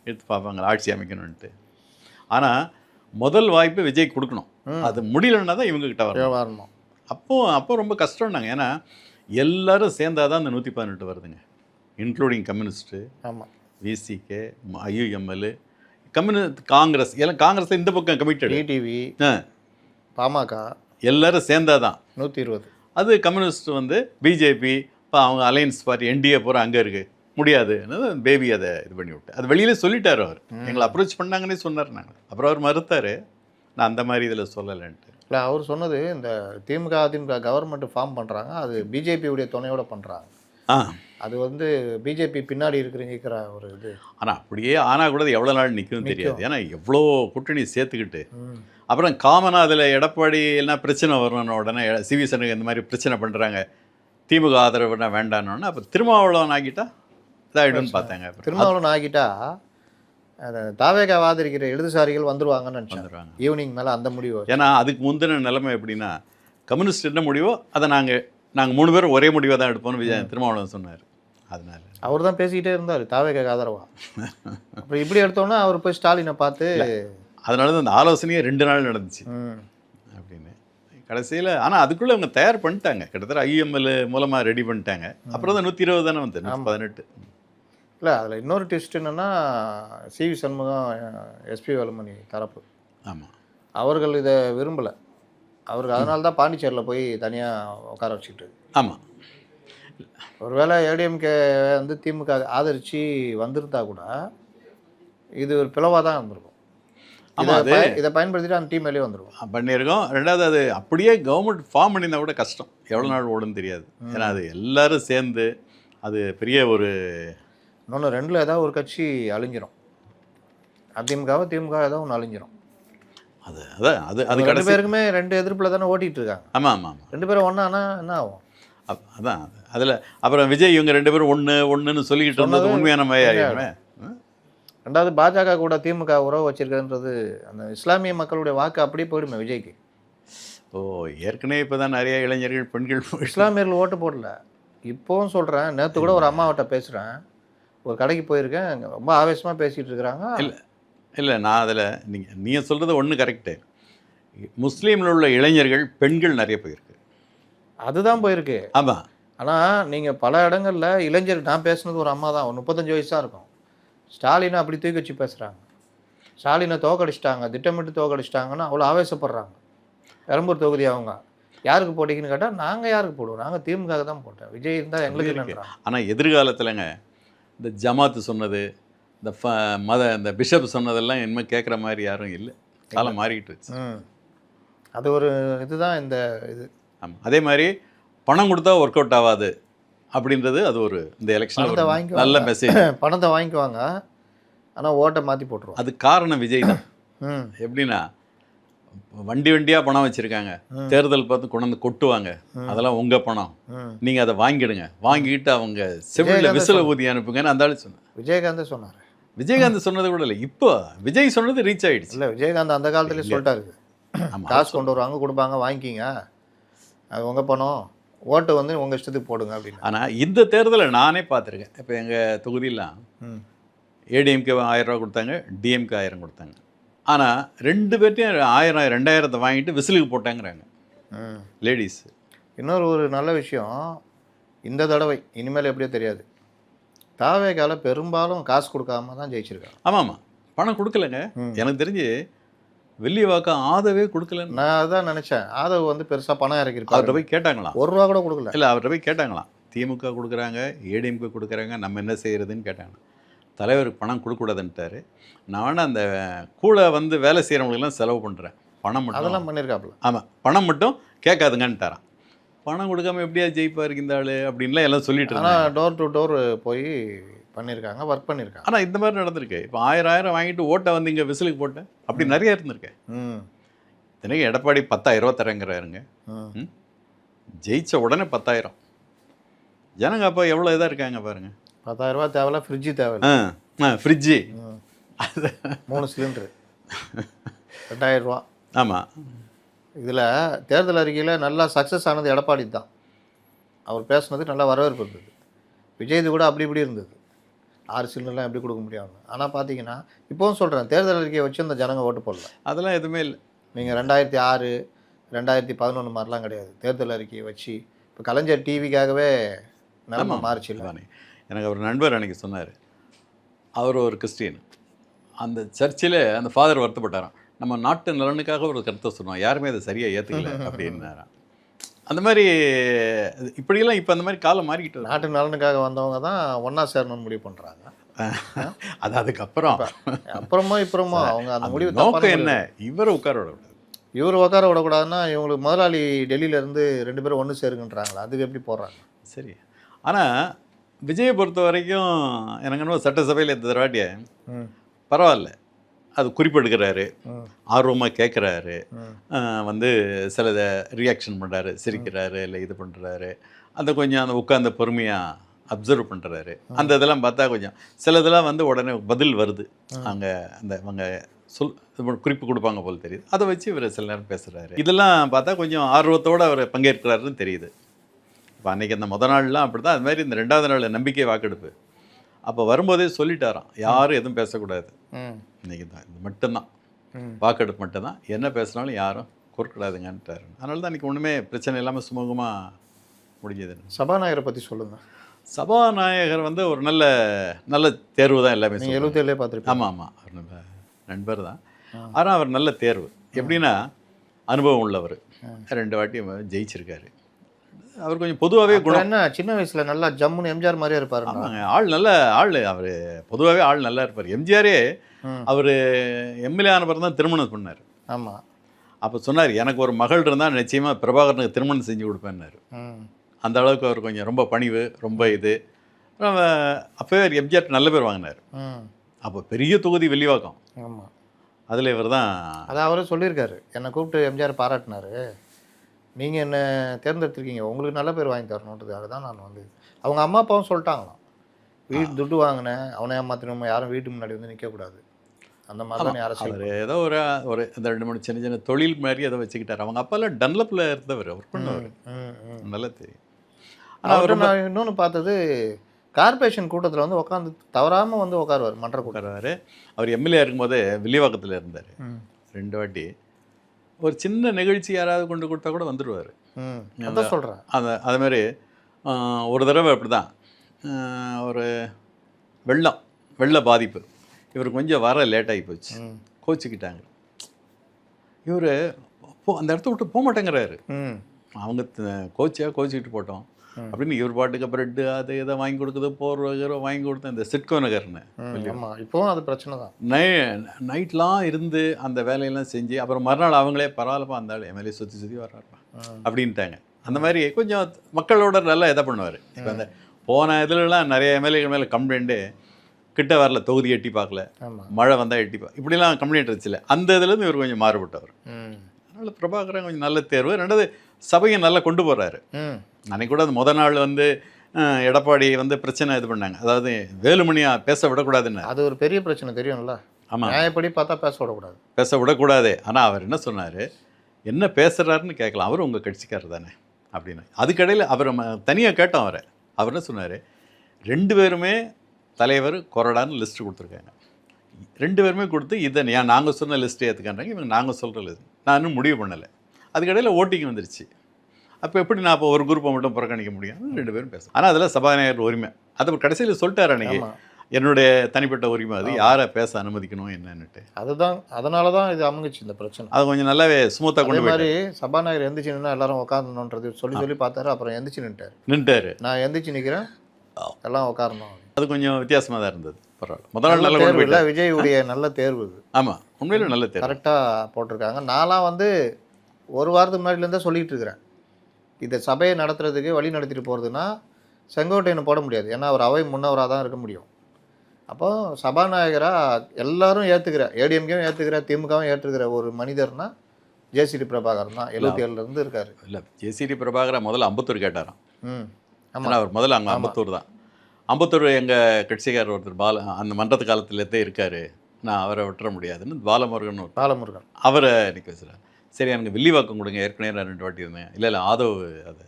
எடுத்து பார்ப்பாங்க ஆட்சி அமைக்கணுன்ட்டு. ஆனால் முதல் வாய்ப்பு விஜய் கொடுக்கணும், அது முடியலன்னா தான் இவங்ககிட்ட வரணும். அப்போ ரொம்ப கஷ்டம்னாங்க. ஏன்னா எல்லோரும் சேர்ந்தாதான் அந்த 118 வருதுங்க, இன்க்ளூடிங் கம்யூனிஸ்ட்டு, ஆமாம், விசிகே, ஐயுஎம்எல், காங்கிரஸ் எல்லாம். காங்கிரஸ் இந்த பக்கம் கமிட்டட், டிடிவி, பாமக எல்லோரும் சேர்ந்தாதான் 120. அது கம்யூனிஸ்ட் பிஜேபி, இப்போ அவங்க அலையன்ஸ் பார்ட்டி என்டிஏ பூரா அங்கே இருக்குது, முடியாது. பேபி அதை இது பண்ணி விட்டு அது வெளியிலே சொல்லிட்டார். அவர் எங்களை அப்ரோச் பண்ணாங்கன்னே சொன்னார். நாங்கள் அப்புறம் அவர் மறுத்தார், நான் அந்த மாதிரி இதில் சொல்லலைன்ட்டு. இல்லை, அவர் சொன்னது இந்த திமுக அதிமுக கவர்மெண்ட் ஃபார்ம் பண்ணுறாங்க, அது பிஜேபியுடைய துணையோடு பண்ணுறாங்க. அது பிஜேபி பின்னாடி இருக்கிற ஒரு இது. ஆனால் அப்படியே ஆனால் கூட எவ்வளோ நாள் நிற்கும் தெரியாது. ஏன்னா எவ்வளோ கூட்டணி சேர்த்துக்கிட்டு அப்புறம் காமனாக அதில் எடப்பாடி எல்லாம் பிரச்சனை வரணும்னு உடனே சிவி சண்முகம் இந்த மாதிரி பிரச்சனை பண்ணுறாங்க, திமுக ஆதரவுனா வேண்டானோன்னு அப்போ திருமாவளவன் ஆகிட்டா இதாகிடும்னு பார்த்தாங்க. திருமாவளவன் ஆகிட்டா தாவேகா ஆதரிக்கிற இடதுசாரிகள் வந்துருவாங்கன்னு நினச்சாங்க. ஈவினிங் மேலே அந்த முடிவு. ஏன்னா அதுக்கு முந்தின நிலைமை எப்படின்னா, கம்யூனிஸ்ட் என்ன முடிவோ அதை நாங்கள் 3 பேரும் ஒரே முடிவாக தான் எடுப்போம்னு திருமாவளவன் சொன்னார். அதனால அவர் தான் பேசிக்கிட்டே இருந்தார் தாவேகா ஆதரவா. அப்புறம் இப்படி எடுத்தோன்னா அவர் போய் ஸ்டாலினை பார்த்து, அதனால தான் அந்த ஆலோசனையே 2 நாள் நடந்துச்சு அப்படின்னு கடைசியில். ஆனால் அதுக்குள்ளே அவங்க தயார் பண்ணிட்டாங்க, கிட்டத்தட்ட ஐஎம்எல் மூலமாக ரெடி பண்ணிட்டாங்க. அப்புறம் தான் 120 தானே 118. இல்லை, அதில் இன்னொரு ட்விஸ்ட் என்னென்னா, சிவி சண்முகம் எஸ்பி வேலுமணி தரப்பு, ஆமாம், அவர்கள் இதை விரும்பலை. அவருக்கு அதனால தான் பாண்டிச்சேரியில் போய் தனியாக உட்கார வச்சுக்கிட்டு. ஆமாம், ஒருவேளை ஏடிஎம்கே திமுக ஆதரித்து வந்திருந்தா கூட இது ஒரு பிளவாக தான் இருந்திருக்கும். இதை பயன்படுத்திட்டு அந்த டீம் வெளியே வந்துருக்கும் பண்ணியிருக்கோம். ரெண்டாவது, அது அப்படியே கவர்மெண்ட் ஃபார்ம் பண்ணியிருந்தா கூட கஷ்டம், எவ்வளோ நாள் ஓடுன்னு தெரியாது. ஏன்னா அது எல்லோரும் சேர்ந்து அது பெரிய ஒரு இன்னொன்று 2ல் ஏதாவது ஒரு கட்சி அழிஞ்சிரும், அதிமுகவோ திமுக ஏதாவது ஒன்று அழிஞ்சிரும். அது 2 பேருக்குமே 2 எதிர்ப்பில் தானே ஓட்டிகிட்டு இருக்காங்க. ஆமாம், 2 பேரும் ஒன்றானா என்ன ஆகும்? அதான் அதில் அப்புறம் விஜய் இவங்க 2 பேரும் ஒன்றுன்னு சொல்லிக்கிட்டு இருந்தது உண்மையான மாதிரி. ரெண்டாவது, பாஜக கூட திமுக உறவு வச்சிருக்கிறதுன்றது அந்த இஸ்லாமிய மக்களுடைய வாக்கு அப்படியே போயிடுமே விஜய்க்கு. ஏற்கனவே இப்போ தான் நிறைய இளைஞர்கள் பெண்கள் இஸ்லாமியர்கள் ஓட்டு போடல. இப்போவும் சொல்கிறேன், நேற்று கூட ஒரு அம்மாவட்ட பேசுகிறேன், ஒரு கடைக்கு போயிருக்கேன், ரொம்ப ஆவேசமாக பேசிகிட்டு இருக்கிறாங்க. இல்லை நான் அதில் நீங்கள் சொல்கிறது ஒன்று கரெக்டு. முஸ்லீமில் உள்ள இளைஞர்கள் பெண்கள் நிறைய போயிருக்கு, அதுதான் போயிருக்கு. ஆமாம். ஆனால் நீங்கள் பல இடங்களில் இளைஞர், நான் பேசுனது ஒரு அம்மா தான், ஒரு 35 வயசு தான் இருக்கும், ஸ்டாலினை அப்படி தூக்கி வச்சு பேசுகிறாங்க. ஸ்டாலினை தோக்கடிச்சிட்டாங்க, திட்டமிட்டு தோக்கடிச்சிட்டாங்கன்னு அவ்வளோ ஆவேசப்படுறாங்க. பெரம்பூர் தொகுதி அவங்க யாருக்கு போட்டிங்கன்னு கேட்டால், நாங்கள் யாருக்கு போடுவோம், நாங்கள் திமுக தான் போட்டோம், விஜய் இருந்தால் எங்களுக்கு இல்லைன்றா. ஆனால் எதிர்காலத்தில்ங்க இந்த ஜமாத்து சொன்னது, இந்த பிஷப் சொன்னதெல்லாம் இனிமேல் கேட்குற மாதிரி யாரும் இல்லை, காலம் மாறிக்கிட்டு வச்சு. அது ஒரு இதுதான் இந்த இது. ஆமாம், அதே மாதிரி பணம் கொடுத்தா ஒர்க் அவுட் ஆகாது அப்படின்றது அது ஒரு இந்த எலெக்ஷன் நல்ல மெசேஜ். பணத்தை வாங்கிக்குவாங்க, ஆனால் ஓட்டை மாற்றி போட்டுருவோம். அது காரணம் விஜய் தான். எப்படின்னா, வண்டி வண்டியாக பணம் வச்சுருக்காங்க, தேர்தல் பார்த்து கொண்டு வந்து கொட்டுவாங்க, அதெல்லாம் உங்கள் பணம், நீங்கள் அதை வாங்கிடுங்க, வாங்கிட்டு அவங்க செவிலில் விசில ஊதி அனுப்புங்கன்னு அந்த ஆள் சொன்னார். விஜயகாந்தே சொன்னார். விஜயகாந்த் சொன்னது கூட இல்லை, இப்போ விஜய் சொன்னது ரீச் ஆகிடுச்சு. இல்லை, விஜயகாந்த் அந்த காலத்துலேயே சொல்லிட்டாரு, காசு கொண்டு வருவாங்க கொடுப்பாங்க வாங்கிக்கிங்க, அது உங்கள் பணம், ஓட்டு வந்து உங்கள் இஷ்டத்துக்கு போடுங்க அப்படின்னு. ஆனால் இந்த தேர்தலை நானே பார்த்துருக்கேன். இப்போ எங்கள் தொகுதியெலாம் ஏடிஎம்கே 1000 ரூபா கொடுத்தாங்க, டிஎம்கே 1000 கொடுத்தாங்க. ஆனால் 2 பேர்ட்டையும் 1000 2000 வாங்கிட்டு விசிலுக்கு போட்டாங்கிறாங்க லேடிஸ். இன்னொரு ஒரு நல்ல விஷயம், இந்த தடவை இனிமேல் எப்படியோ தெரியாது, தாவேகால பெரும்பாலும் காசு கொடுக்காம தான் ஜெயிச்சிருக்காங்க. ஆமாம், பணம் கொடுக்கலங்க. எனக்கு தெரிஞ்சு வெள்ளிவாக்கம் ஆதவே கொடுக்கலன்னு நான் அதான் நினச்சேன். ஆதவ் வந்து பெருசாக பணம் இறக்கிருப்பாரு. அவர்கிட்ட போய் கேட்டாங்களாம், 1 ரூபா கூட கொடுக்கல. இல்லை, அவர்கிட்ட போய் கேட்டாங்களாம், திமுக கொடுக்குறாங்க, ஏடிஎம்கே கொடுக்குறாங்க, நம்ம என்ன செய்கிறதுன்னு கேட்டாங்க. தலைவருக்கு பணம் கொடுக்கூடாதுன்ட்டாரு. நான் வேணா அந்த கூட வந்து வேலை செய்கிறவங்களுக்கெல்லாம் செலவு பண்ணுறேன், பணம் மட்டும் அதெல்லாம் பண்ணியிருக்காப்புல. ஆமாம், பணம் மட்டும் கேட்காதுங்கன்ட்டாரான். பணம் கொடுக்காம எப்படியா ஜெயிப்பார் இந்த ஆள் அப்படின்லாம் எல்லாம் சொல்லிட்டு இருந்தாங்க. ஆனால் டோர் டு டோர் போய் பண்ணியிருக்காங்க, ஒர்க் பண்ணியிருக்காங்க. ஆனால் இந்த மாதிரி நடந்திருக்கு. இப்போ 1000 வாங்கிட்டு ஓட்டை வந்து இங்கே விசிலுக்கு போட்டேன், அப்படி நிறைய இருந்திருக்கேன். தினைக்கு எடப்பாடி 10,000 ரூபா தரேங்கிறாருங்க, ஜெயிச்ச உடனே 10,000. ஜனங்க அப்போ எவ்வளோ இதாக இருக்காங்க பாருங்க. 10,000 ரூபா தேவையில்ல, ஃப்ரிட்ஜு தேவையில்ல. ஃப்ரிட்ஜு 3 சிலிண்டரு 2000 ரூபா. ஆமாம், இதில் தேர்தல் அறிக்கையில் நல்லா சக்ஸஸ் ஆனது எடப்பாடி தான். அவர் பேசுனது நல்லா வரவேற்பு இருந்தது. விஜய்து கூட அப்படி இப்படி இருந்தது, 6 சிலிண்டர்லாம் எப்படி கொடுக்க முடியாது. ஆனால் பார்த்தீங்கன்னா இப்போவும் சொல்கிறேன், தேர்தல் அறிக்கையை வச்சு அந்த ஜனங்க ஓட்டு போடல. அதெல்லாம் எதுவுமே இல்லை. நீங்கள் 2006 2011 மாதிரிலாம் கிடையாது. தேர்தல் அறிக்கையை வச்சு இப்போ கலைஞர் டிவிக்காகவே நிலைமை மாறிச்சு இல்லை. எனக்கு அவர் நண்பர் அன்றைக்கி சொன்னார், அவர் ஒரு கிறிஸ்டியன், அந்த சர்ச்சில் அந்த ஃபாதர் வருத்தப்பட்டாராம், நம்ம நாட்டு நலனுக்காக ஒரு கருத்தை சொன்னோம், யாருமே அதை சரியாக ஏற்றுக்கல அப்படின்னாராம். அந்த மாதிரி இப்படியெல்லாம் இப்போ அந்த மாதிரி காலம் மாறிக்கிட்டு நாட்டு நலனுக்காக வந்தவங்க தான் ஒன்றா சேரணும்னு முடிவு பண்ணுறாங்க. அது அதுக்கப்புறம் அப்புறமா அவங்க அந்த முடிவு நோக்கம் என்ன, இவரை உட்கார விடக்கூடாது. இவர் உட்கார விடக்கூடாதுன்னா இவங்களுக்கு முதலாளி டெல்லியிலேருந்து 2 பேரும் ஒன்று சேருங்கன்றாங்களா, அதுக்கு எப்படி போடுறாங்க? சரி, ஆனால் விஜயை பொறுத்த வரைக்கும் எனக்கு என்ன சட்டசபையில் இந்த தடவாட்டிய பரவாயில்ல, அது குறிப்பெடுக்கிறாரு, ஆர்வமாக கேட்குறாரு, வந்து சில ரியாக்ஷன் பண்ணுறாரு, சிரிக்கிறாரு, இல்லை இது பண்ணுறாரு, அந்த கொஞ்சம் அந்த உட்காந்து பொறுமையாக அப்சர்வ் பண்ணுறாரு. அந்த இதெல்லாம் பார்த்தா கொஞ்சம் சில இதெல்லாம் வந்து உடனே பதில் வருது, அங்கே அந்த அவங்க குறிப்பு கொடுப்பாங்க போல் தெரியுது, அதை வச்சு இவர் சில நேரம் பேசுகிறாரு. இதெல்லாம் பார்த்தா கொஞ்சம் ஆர்வத்தோடு அவர் பங்கேற்கிறாருன்னு தெரியுது. இப்போ அன்றைக்கி அந்த முத நாள்லாம் அப்படி தான். அது மாதிரி இந்த 2வது நாள் நம்பிக்கை வாக்கெடுப்பு அப்போ வரும்போதே சொல்லிட்டாராம், யாரும் எதுவும் பேசக்கூடாது, இன்றைக்கி தான் இது மட்டும்தான் வாக்கெடுப்பு மட்டும்தான், என்ன பேசினாலும் யாரும் குறுக்கிடாதுங்கன்ட்டாரு. அதனால தான் இன்றைக்கி ஒன்றுமே பிரச்சனை இல்லாமல் சுமூகமாக முடிஞ்சது. சபாநாயகரை பற்றி சொல்லுங்கள். சபாநாயகர் வந்து ஒரு நல்ல நல்ல தேர்வு தான் எல்லாமே. 77 பார்த்துருக்கேன். ஆமாம், அவர் நம்ம நண்பர் தான். ஆனால் அவர் நல்ல தேர்வு. எப்படின்னா அனுபவம் உள்ளவர், 2 வாட்டி ஜெயிச்சிருக்காரு. அவர் கொஞ்சம் பொதுவாகவே குணம் என்ன, சின்ன வயசில் நல்லா ஜம்முன்னு எம்ஜிஆர் மாதிரியே இருப்பார். ஆமாங்க, ஆள் நல்ல ஆள், அவர் பொதுவாகவே ஆள் நல்லா இருப்பார். எம்ஜிஆரே அவர் எம்எல்ஏ ஆன பிறகு தான் திருமணம் பண்ணார். ஆமாம், அப்போ சொன்னார், எனக்கு ஒரு மகள் இருந்தால் நிச்சயமாக பிரபாகரனுக்கு திருமணம் செஞ்சு கொடுப்பேன்னாரு. அந்த அளவுக்கு அவர் கொஞ்சம் ரொம்ப பணிவு, ரொம்ப இது. அப்போவே எம்ஜிஆர் நல்ல பேர் வாங்கினார். அப்போ பெரிய தொகுதி வெள்ளிவாக்கம். ஆமாம், அதில் இவர் தான். அதான் அவரே சொல்லியிருக்காரு, என்னை கூப்பிட்டு எம்ஜிஆர் பாராட்டினார், நீங்கள் என்ன தேர்ந்தெடுத்திருக்கீங்க, உங்களுக்கு நல்ல பேர் வாங்கி தரணுன்றதுக்காக தான் நான் வந்து. அவங்க அம்மா அப்பாவும் சொல்லிட்டாங்களாம், வீட்டு துட்டு வாங்கினேன், அவனை ஏமாத்தினோம், யாரும் வீட்டு முன்னாடி வந்து நிற்கக்கூடாது, அந்த மாதிரி தான் அரசியல். அவர் ஏதோ ஒரு இந்த 2-3 சின்ன சின்ன தொழில் மாதிரி ஏதோ வச்சுக்கிட்டார். அவங்க அப்பாலாம் டன்லப்பில் இருந்தவர், ஒர்க் பண்ணவர், நல்லா தெரியும். ஆனால் நான் இன்னொன்று பார்த்தது, கார்பரேஷன் கூட்டத்தில் வந்து உட்காந்து தவறாமல் வந்து உட்காருவார், மன்ற உட்காருவார். அவர் எம்எல்ஏ இருக்கும்போது வில்லிவாக்கத்தில் இருந்தார் 2 வாட்டி. ஒரு சின்ன நிகழ்ச்சி யாராவது கொண்டு கொடுத்தா கூட வந்துடுவார். அதான் சொல்கிறேன். அது மாதிரி ஒரு தடவை அப்படி தான், ஒரு வெள்ள பாதிப்பு, இவர் கொஞ்சம் வர லேட்டாகி போச்சு, கோச்சிக்கிட்டாங்க. இவர் அந்த இடத்த விட்டு போக மாட்டேங்கிறாரு. அவங்க கோச்சிக்கிட்டு போட்டோம் அப்படின்னு இவர் பாட்டுக்கு ப்ரெட்டு அது இதை வாங்கி கொடுக்குது, போர்வை வாங்கி கொடுத்தேன். இந்த சிட்கோ நகர்னு இப்போவும் அது பிரச்சனை தான். நைட்லாம் இருந்து அந்த வேலையெல்லாம் செஞ்சு அப்புறம் மறுநாள் அவங்களே பரவாயில்லப்பா அந்த ஆள் எம்எல்ஏ சுற்றி வர்றாருப்பா அப்படின்ட்டாங்க. அந்த மாதிரி கொஞ்சம் மக்களோட நல்லா இதை பண்ணுவார். இப்போ அந்த போன இதுலலாம் நிறைய எம்எல்ஏகள் மேலே கம்ப்ளைண்ட்டு, கிட்ட வரல, தொகுதி எட்டி பார்க்கல, ஆமாம். மழை வந்தால் எட்டி இப்படிலாம் கம்ப்ளைண்ட் இருந்துச்சுல, அந்த இதுலேருந்து இவர் கொஞ்சம் மாறுபட்டவர். ம். அதனால் பிரபாகரன் கொஞ்சம் நல்ல தேர்வு. ரெண்டாவது சபையை நல்லா கொண்டு போகிறாரு. ம். அன்னைக்கு கூட அந்த முத நாள் வந்து எடப்பாடி வந்து பிரச்சனை இது பண்ணாங்க, அதாவது வேலுமணியா பேச விடக்கூடாதுன்னு. அது ஒரு பெரிய பிரச்சனை தெரியும்ல. ஆமாம், நியாயப்படி பார்த்தா பேச விடக்கூடாது. பேச விடக்கூடாது. ஆனால் அவர் என்ன சொன்னார், என்ன பேசுகிறாருன்னு கேட்கலாம், அவர் உங்கள் கட்சிக்காரர் தானே அப்படின்னு. அதுக்கடையில் அவர் தனியாக கேட்டோம் அவரை. அவர் என்ன சொன்னார், 2 பேருமே தலைவர் கொறடான்னு லிஸ்ட்டு கொடுத்துருக்காங்க. 2 பேருமே கொடுத்து இதை நாங்கள் சொன்ன லிஸ்ட்டு ஏற்றுக்கான்றாங்க, இவங்க நாங்கள் சொல்கிற லிஸ்ட். நான் இன்னும் முடிவு பண்ணலை. அதுக்கடையில் ஓட்டிங் வந்துருச்சு. அப்போ எப்படி நான் இப்போ ஒரு குரூப்பை மட்டும் புறக்கணிக்க முடியும்? 2 பேரும் பேசும். ஆனால் அதில் சபாநாயகர் உரிமை, அது கடைசியில் சொல்லிட்டார் அன்றைக்கி, என்னுடைய தனிப்பட்ட உரிமை, அது யாரை பேச அனுமதிக்கணும் என்னன்னுட்டு. அதுதான், அதனால தான் இது அமைஞ்சிச்சு இந்த பிரச்சனை. அது கொஞ்சம் நல்லாவே ஸ்மூத்தாக கொண்டு மாதிரி சபாநாயகர் எந்திரிச்சு நின்னா எல்லாரும் உட்காரணுன்றது சொல்லி பார்த்தாரு. அப்புறம் எந்திரிச்சு நின்ட்டாரு. நான் எந்திரிச்சு நிற்கிறேன், எல்லாம் உட்காரணும். அது கொஞ்சம் வித்தியாசமாக தான் இருந்தது. பரவாயில்ல, முதல் நாள் நல்ல தேர்வு இல்லை, விஜயுடைய நல்ல தேர்வு இது. ஆமாம், உண்மையில நல்ல தேர்வு, கரெக்டாக போட்டிருக்காங்க. நான்லாம் வந்து ஒரு வாரத்துக்கு முன்னாடிலேருந்தே சொல்லிகிட்டு இருக்கிறேன், இதை சபையை நடத்துறதுக்கு வழி நடத்திட்டு போகிறதுனா செங்கோட்டையனை போட முடியாது. ஏன்னா அவர் அவை முன்னவராக தான் இருக்க முடியும். அப்போ சபாநாயகராக எல்லாரும் ஏற்றுக்கிற, ஏடிஎம்கேவும் ஏற்றுக்கிற, திமுகவும் ஏற்றுக்கிற ஒரு மனிதர்னா ஜேசிடி பிரபாகரன் தான். 77லேருந்து இருக்கார். இல்லை, ஜேசிடி பிரபாகரன் முதல்ல அம்பத்தூர் கேட்டாராம். ஆமாம், அவர் முதல்ல அங்கே அம்பத்தூர் தான். அம்பத்தூர் எங்கள் கட்சிக்காரர் ஒருத்தர் அந்த மன்றத்து காலத்துலேருந்தே இருக்கார், நான் அவரை விட்டுற முடியாதுன்னு பாலமுருகன் அவரை இன்னைக்கு பேசுகிறார். சரி, எனக்கு வில்லிவாக்கம் கொடுங்க, ஏற்கனவே நான் 2 வாட்டி இருந்தேன். இல்லை ஆதவ், அது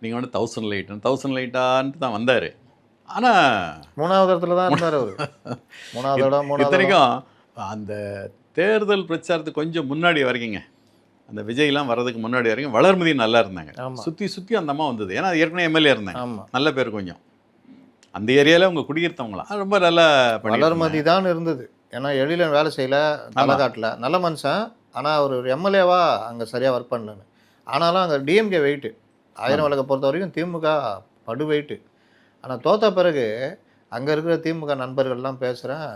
நீங்கள் வந்து 1000 லைட்டான்ட்டு தான் வந்தார். ஆனால் 3வது இடத்துல தான் இருந்தார் அவர். 3வது இடம். இத்தனைக்கும் அந்த தேர்தல் பிரச்சாரத்துக்கு கொஞ்சம் முன்னாடி வரைக்குங்க, அந்த விஜய்லாம் வர்றதுக்கு முன்னாடி வரைக்கும் வளர்மதி நல்லா இருந்தாங்க. சுற்றி அந்த அம்மா வந்தது. ஏன்னா ஏற்கனவே எம்எல்ஏ இருந்தாங்க. நல்ல பேர், கொஞ்சம் அந்த ஏரியாவில் அவங்க குடியிருத்தவங்களாம் ரொம்ப நல்லா வளர்மதி தான் இருந்தது. ஏன்னா எழிலன் வேலை செய்யலை, தலைக்காட்டில் நல்ல மனுஷன். ஆனால் அவர் ஒரு எம்எல்ஏவா அங்கே சரியாக ஒர்க் பண்ணலன்னு. ஆனாலும் அங்கே டிஎம்கே வெயிட்டு, 1000 விளக்கை பொறுத்த வரைக்கும் திமுக படு வெயிட்டு. ஆனால் தோற்ற பிறகு அங்கே இருக்கிற திமுக நண்பர்கள்லாம் பேசுகிறேன்,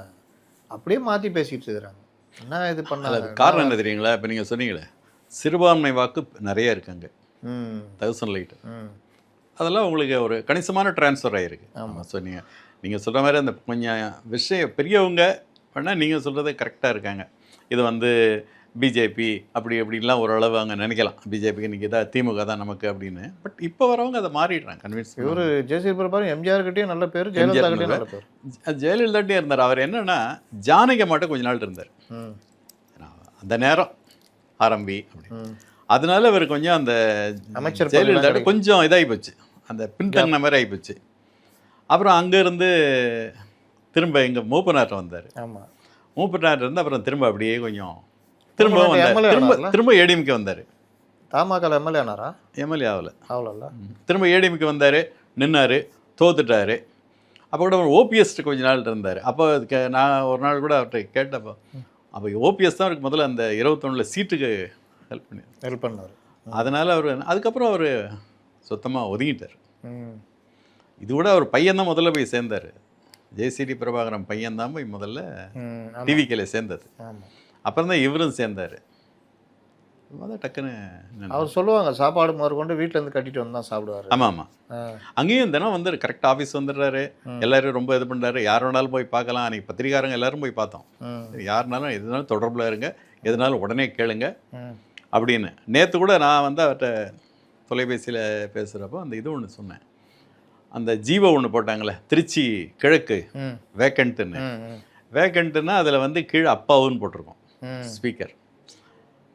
அப்படியே மாற்றி பேசிகிட்டு இருக்கிறாங்க. என்ன இது பண்ணாங்க? காரணம் என்ன தெரியுங்களா? இப்போ நீங்கள் சொன்னீங்களே, சிறுபான்மை வாக்கு நிறைய இருக்குங்க. 1000 லைட் அதெல்லாம் உங்களுக்கு ஒரு கணிசமான டிரான்ஸ்ஃபர் ஆகிருக்கு. ஆமாம், சொன்னீங்க. நீங்கள் சொல்கிற மாதிரி அந்த கொஞ்சம் விஷயம் பெரியவங்க பண்ணால் நீங்கள் சொல்கிறது கரெக்டாக இருக்காங்க. இது வந்து பிஜேபி அப்படி எப்படிலாம் ஓரளவு அங்கே நினைக்கலாம், பிஜேபிக்கு இன்றைக்கி தான், திமுக தான் நமக்கு அப்படின்னு. பட் இப்போ வரவங்க அதை மாறிடுறாங்க, கன்வின்ஸ். இவர் ஜெயசீல் பிரபாகரன் எம்ஜிஆர்கிட்டையும் நல்ல பேர், ஜெயலலிதாகிட்டையும் நல்ல பேர். ஜெயலலிதாட்டே இருந்தார். அவர் என்னென்னா ஜானகி மட்டும் கொஞ்ச நாள் இருந்தார் அந்த நேரம், ஆரம்பி அப்படி. அதனால அவர் கொஞ்சம் அந்த அமைச்சர் ஜெயலலிதா கொஞ்சம் இதாகி போச்சு, அந்த பின்தங்கின மாதிரி ஆகி போச்சு. அப்புறம் அங்கேருந்து திரும்ப எங்கள் மூப்பனார்ட்ட வந்தார். ஆமாம், மூப்பனார் இருந்து அப்புறம் திரும்ப அப்படியே கொஞ்சம் திரும்ப ஏடிஎம்கே வந்தார். தமாகல எம்எல்ஏ ஆனாரா? எம்எல்ஏ ஆகலை. ஆகல. திரும்ப ஏடிஎம்கே வந்தார், நின்னார், தோத்துட்டார். அப்போ கூட ஓபிஎஸ் கொஞ்ச நாள் இருந்தார். அப்போ நான் ஒரு நாள் கூட அவர்கிட்ட கேட்டப்போ, அப்போ ஓபிஎஸ் தான் அவருக்கு முதல்ல அந்த 21 சீட்டுக்கு ஹெல்ப் பண்ணார். அதனால் அவர் அதுக்கப்புறம் அவர் சுத்தமாக ஒதுங்கிட்டார். இது கூட அவர் பையன் தான் முதல்ல போய் சேர்ந்தார். ஜேசிடி பிரபாகரன் பையன்தான் போய் முதல்ல டிவிக்கில் சேர்ந்தது. அப்புறம் தான் இவரும் சேர்ந்தார். டக்குன்னு அவர் சொல்லுவாங்க, சாப்பாடு முதற்கொண்டு வீட்டிலேருந்து கட்டிட்டு வந்து தான் சாப்பிடுவார். ஆமாம் ஆமாம், அங்கேயும் தினம் வந்து கரெக்டாக ஆஃபீஸ் வந்துடுறாரு. எல்லோரும் ரொம்ப இது பண்ணுறாரு. யார் வேணாலும் போய் பார்க்கலாம். அன்றைக்கி பத்திரிக்காரங்க எல்லோரும் போய் பார்த்தோம். யாருனாலும் எதுனாலும் தொடர்பில் இருங்க, எதுனாலும் உடனே கேளுங்க அப்படின்னு. நேற்று கூட நான் வந்து அவர்கிட்ட தொலைபேசியில் பேசுகிறப்போ அந்த இது ஒன்று சொன்னேன். அந்த ஜீவோ ஒன்று போட்டாங்களே, திருச்சி கிழக்கு வேக்கண்ட்டுன்னா அதில் வந்து கீழே அப்பாவுன்னு போட்டிருக்கோம் ஸ்பீக்கர்.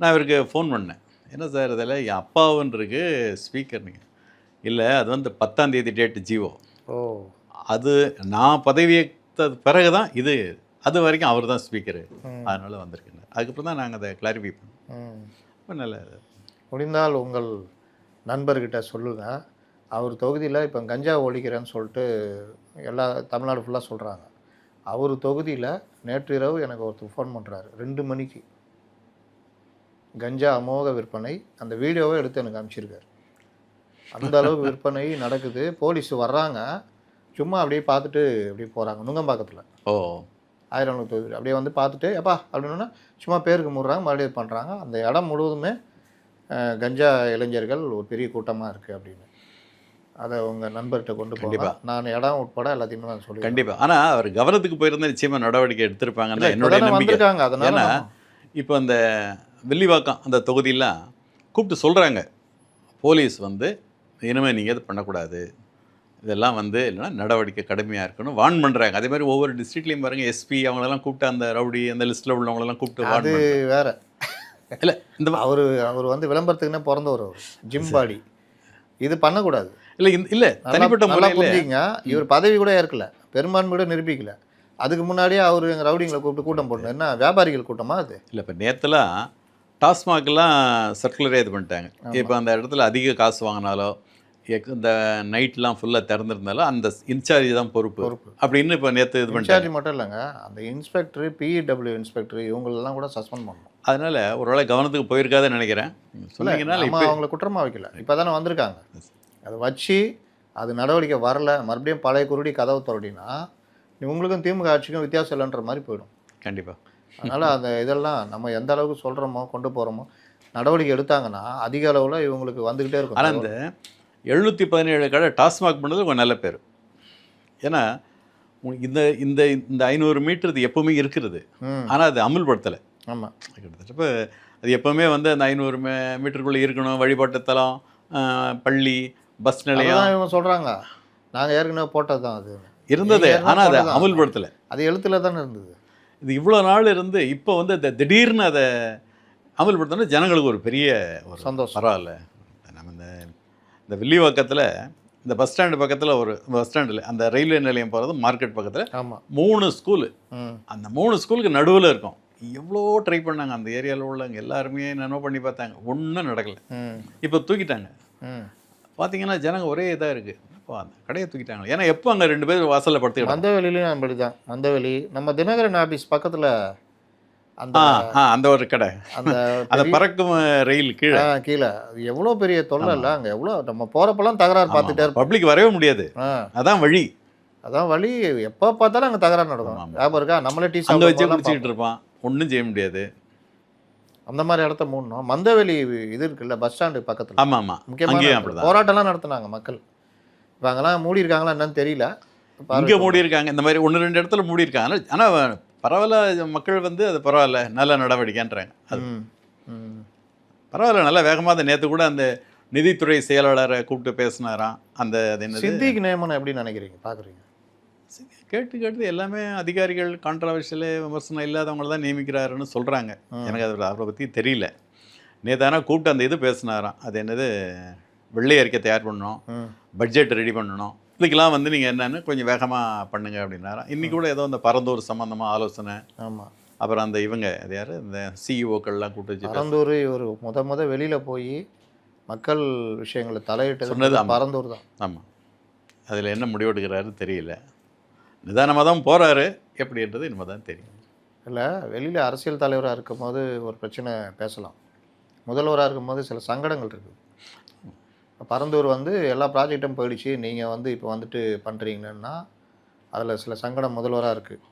நான் இவருக்கு ஃபோன் பண்ணேன், என்ன சார் இதில் என் அப்பாவுன்னு இருக்கு ஸ்பீக்கர். நீங்கள் இல்லை, அது வந்து 10ஆம் தேதி டேட்டு ஜீவோ. அது நான் பதவியேற்ற பிறகு தான் இது, அது வரைக்கும் அவர் தான் ஸ்பீக்கரு, அதனால் வந்திருக்கேன். அதுக்கப்புறம் தான் நாங்கள் அதை கிளாரிஃபை பண்ணோம். ரொம்ப நல்ல. முடிந்தால் உங்கள் நண்பர்கிட்ட சொல்லுங்கள், அவர் தொகுதியில் இப்போ கஞ்சா ஒழிக்கிறேன்னு சொல்லிட்டு எல்லா தமிழ்நாடு ஃபுல்லாக சொல்கிறாங்க. அவர் தொகுதியில் நேற்று இரவு எனக்கு ஒருத்தர் ஃபோன் பண்ணுறாரு, 2 மணிக்கு. கஞ்சா அமோக விற்பனை, அந்த வீடியோவை எடுத்து எனக்கு அனுப்பிச்சிருக்காரு. அந்த அளவுக்கு விற்பனை நடக்குது. போலீஸ் வர்றாங்க, சும்மா அப்படியே பார்த்துட்டு அப்படியே போகிறாங்க. நுங்கம்பாக்கத்தில் 1000 தொகுதி அப்படியே வந்து பார்த்துட்டு எப்பா அப்படின்னா சும்மா பேருக்கு மூடுறாங்க, மறுபடியும் பண்ணுறாங்க. அந்த இடம் முழுவதுமே கஞ்சா இளைஞர்கள் ஒரு பெரிய கூட்டமாக இருக்குது அப்படின்னு. அதை உங்கள் நண்பர்கிட்ட கொண்டு போங்க. கண்டிப்பா. நான் இடம் உட்பட எல்லாத்தையுமே நான் சொல்லி கண்டிப்பாக. ஆனால் அவர் கவனத்துக்கு போயிருந்தா நிச்சயமாக நடவடிக்கை எடுத்திருப்பாங்கன்னு என்னுடைய நம்பிக்கை. வந்திருக்காங்க. அதனால ஏன்னா இப்போ அந்த வில்லிவாக்கம் அந்த தொகுதியெல்லாம் கூப்பிட்டு சொல்கிறாங்க, போலீஸ் வந்து இனிமேல் நீங்கள் இது பண்ணக்கூடாது, இதெல்லாம் வந்து இல்லைன்னா நடவடிக்கை கடுமையாக இருக்கணும் வார்ன் பண்ணுறாங்க. அதே மாதிரி ஒவ்வொரு டிஸ்ட்ரிக்ட்லேயும் பாருங்கள் எஸ்பி அவங்களெல்லாம் கூப்பிட்டு அந்த ரவுடி அந்த லிஸ்ட்டில் உள்ளவங்களெல்லாம் கூப்பிட்டு வார்ன் அது பண்ணுறாங்க. வேற. இல்லை இந்த அவர் வந்து விளம்பரத்துக்குன்னே பிறந்தவர். அவர் ஜிம் பாடி இது பண்ணக்கூடாது. இல்லை தனிப்பட்ட நல்லா முறையில் புரிஞ்சுங்க. இவர் பதவி கூட ஏற்கல, பெரும்பான்மை கூட நிரூபிக்கல. அதுக்கு முன்னாடியே அவர் எங்கள் ரவுடிங்களை கூப்பிட்டு கூட்டம் போடணும். என்ன வியாபாரிகள் கூட்டமா அது? இல்லை இப்போ நேற்றுலாம் டாஸ்மாகெல்லாம் சர்க்குலரே இது பண்ணிட்டாங்க. இப்போ அந்த இடத்துல அதிக காசு வாங்கினாலோ இந்த நைட்லாம் ஃபுல்லாக திறந்துருந்தாலும் அந்த இன்சார்ஜ் தான் பொறுப்பு அப்படின்னு இப்போ நேற்று இது பண்ணிட்டாங்க. இன்சார்ஜ் மட்டும் இல்லைங்க, அந்த இன்ஸ்பெக்டர், பிஇடபிள்யூ இன்ஸ்பெக்டர் இவங்களெல்லாம் கூட சஸ்பெண்ட் பண்ணணும். அதனால் ஒருவேளை கவனத்துக்கு போயிருக்காதுன்னு நினைக்கிறேன். சொன்னீங்கன்னா நம்ம அவங்கள குற்றமாக வைக்கல, இப்போ தானே வந்திருக்காங்க. அதை வச்சு அது நடவடிக்கை வரல, மறுபடியும் பழைய குருடி கதவு தொடடினா உங்களுக்கும் திமுக ஆட்சிக்கும் வித்தியாசம் இல்லைன்ற மாதிரி போயிடும். கண்டிப்பாக. அதனால் அந்த இதெல்லாம் நம்ம எந்த அளவுக்கு சொல்கிறோமோ கொண்டு போகிறோமோ நடவடிக்கை எடுத்தாங்கன்னா அதிக அளவில் இவங்களுக்கு வந்துக்கிட்டே இருக்கும். ஆனால் இந்த 717 கடை டாஸ்மாக் பண்ணது ஒரு நல்ல பேர். ஏன்னா இந்த இந்த இந்த 500 மீட்டர் இது எப்போவுமே இருக்கிறது, ஆனால் அது அமுல்படுத்தலை. ஆமாம், கிட்டத்தட்ட இப்போ அது எப்போவுமே வந்து அந்த 500 மீட்டருக்குள்ளே இருக்கணும். வழிபாட்டு தலம், பள்ளி, பஸ் நிலையம் இவங்க சொல்கிறாங்க. நாங்கள் ஏற்கனவே போட்டது தான் அது இருந்தது, ஆனால் அதை அமுல்படுத்தலை. அது எழுத்துல தானே இருந்தது. இது இவ்வளோ நாள் இருந்து இப்போ வந்து திடீர்னு அதை அமல்படுத்தினா ஜனங்களுக்கு ஒரு பெரிய ஒரு சந்தோஷம். பரவாயில்ல. நம்ம இந்த வில்லிவாக்கத்தில் இந்த பஸ் ஸ்டாண்டு பக்கத்தில் ஒரு பஸ் ஸ்டாண்டில் அந்த ரயில்வே நிலையம் போகிறது மார்க்கெட் பக்கத்தில் ஆமாம் 3 ஸ்கூலு. அந்த 3 ஸ்கூலுக்கு நடுவில் இருக்கும். எவ்வளோ ட்ரை பண்ணாங்க அந்த ஏரியாவில் உள்ளவங்க எல்லாருமே என்னென்ன பண்ணி பார்த்தாங்க, ஒன்றும் நடக்கலை. இப்போ தூக்கிட்டாங்க. பார்த்தீங்கன்னா ஜனங்க ஒரே இதாக இருக்குது, இப்போ அந்த கடையை தூக்கிட்டாங்க. ஏன்னா எப்போ அங்கே 2 பேர் வாசலில் படுத்துக்கிட்டாங்க. மந்தவெளியிலையும் அப்படி தான். மந்தவெளி நம்ம தினகரன் ஆஃபீஸ் பக்கத்தில் அந்த அந்த ஒரு கடை, அந்த பறக்கும் ரயில் கீழே கீழே எவ்வளோ பெரிய தொல்லை இல்லை அங்கே. எவ்வளோ நம்ம போகிறப்பெல்லாம் தகராறு பார்த்துட்டே இருப்போம். பப்ளிக் வரவே முடியாது, அதான் வழி. அதான் வழி. எப்போ பார்த்தாலும் அங்கே தகராறு நடக்கும். ஞாபகம் இருக்கா? நம்மளே டீ அங்கே வச்சு குடிச்சிக்கிட்டு இருப்பான், ஒன்றும் செய்ய முடியாது. அந்த மாதிரி இடத்த மூடணும். மந்தவெளி இது இருக்குல்ல பஸ் ஸ்டாண்டு பக்கத்தில். ஆமாம் ஆமாம், முக்கியமான போராட்டம்லாம் நடத்துனாங்க மக்கள். இப்போ அங்கெல்லாம் மூடி இருக்காங்களா என்னன்னு தெரியல. இங்கே மூடி இருக்காங்க, இந்த மாதிரி 1-2 இடத்துல மூடி இருக்காங்க. ஆனால் பரவாயில்ல, மக்கள் வந்து அது பரவாயில்ல நல்ல நடவடிக்கைன்றாங்க. அது பரவாயில்ல, நல்லா வேகமாக. அந்த நேற்று கூட அந்த நிதித்துறை செயலாளரை கூப்பிட்டு பேசினாராம். அந்த அது என்ன சித்திக்கு நியமனம் எப்படி நினைக்கிறீங்க, பார்க்குறீங்க? கேட்டு எல்லாமே அதிகாரிகள் கான்ட்ரவர்ஷியல் விமர்சனம் இல்லாதவங்கள தான் நியமிக்கிறாருன்னு சொல்கிறாங்க. எனக்கு அதை பற்றி தெரியல. நேற்று ஆனால் கூப்பிட்டு அந்த இது பேசினாராம். அது என்னது, வெள்ளை அறிக்கை தயார் பண்ணணும், பட்ஜெட் ரெடி பண்ணணும், இதுக்கெல்லாம் வந்து நீங்கள் என்னென்னு கொஞ்சம் வேகமாக பண்ணுங்க அப்படின்னாராம். இன்றைக்கி கூட ஏதோ அந்த பரந்தூர் சம்மந்தமாக ஆலோசனை. ஆமாம். அப்புறம் அந்த இவங்க அது யார், இந்த சிஇஓக்கள்லாம் கூப்பிட்டு வச்சு பரந்தூர் ஒரு முத வெளியில் போய் மக்கள் விஷயங்களை தலையிட்டு சொன்னது பரந்தூர் தான். ஆமாம். அதில் என்ன முடிவெடுக்கிறாரு தெரியல. நிதானமாக தான் போகிறாரு, எப்படின்றது இனிமேல் தான் தெரியும். இல்லை, வெளியில் அரசியல் தலைவராக இருக்கும் போது ஒரு பிரச்சனை பேசலாம், முதல்வராக இருக்கும்போது சில சங்கடங்கள் இருக்குது. பரந்தூர் வந்து எல்லா ப்ராஜெக்டும் போயிடுச்சு, நீங்கள் வந்து இப்போ வந்துட்டு பண்ணுறீங்கன்னா அதில் சில சங்கடம் முதல்வராக இருக்குது.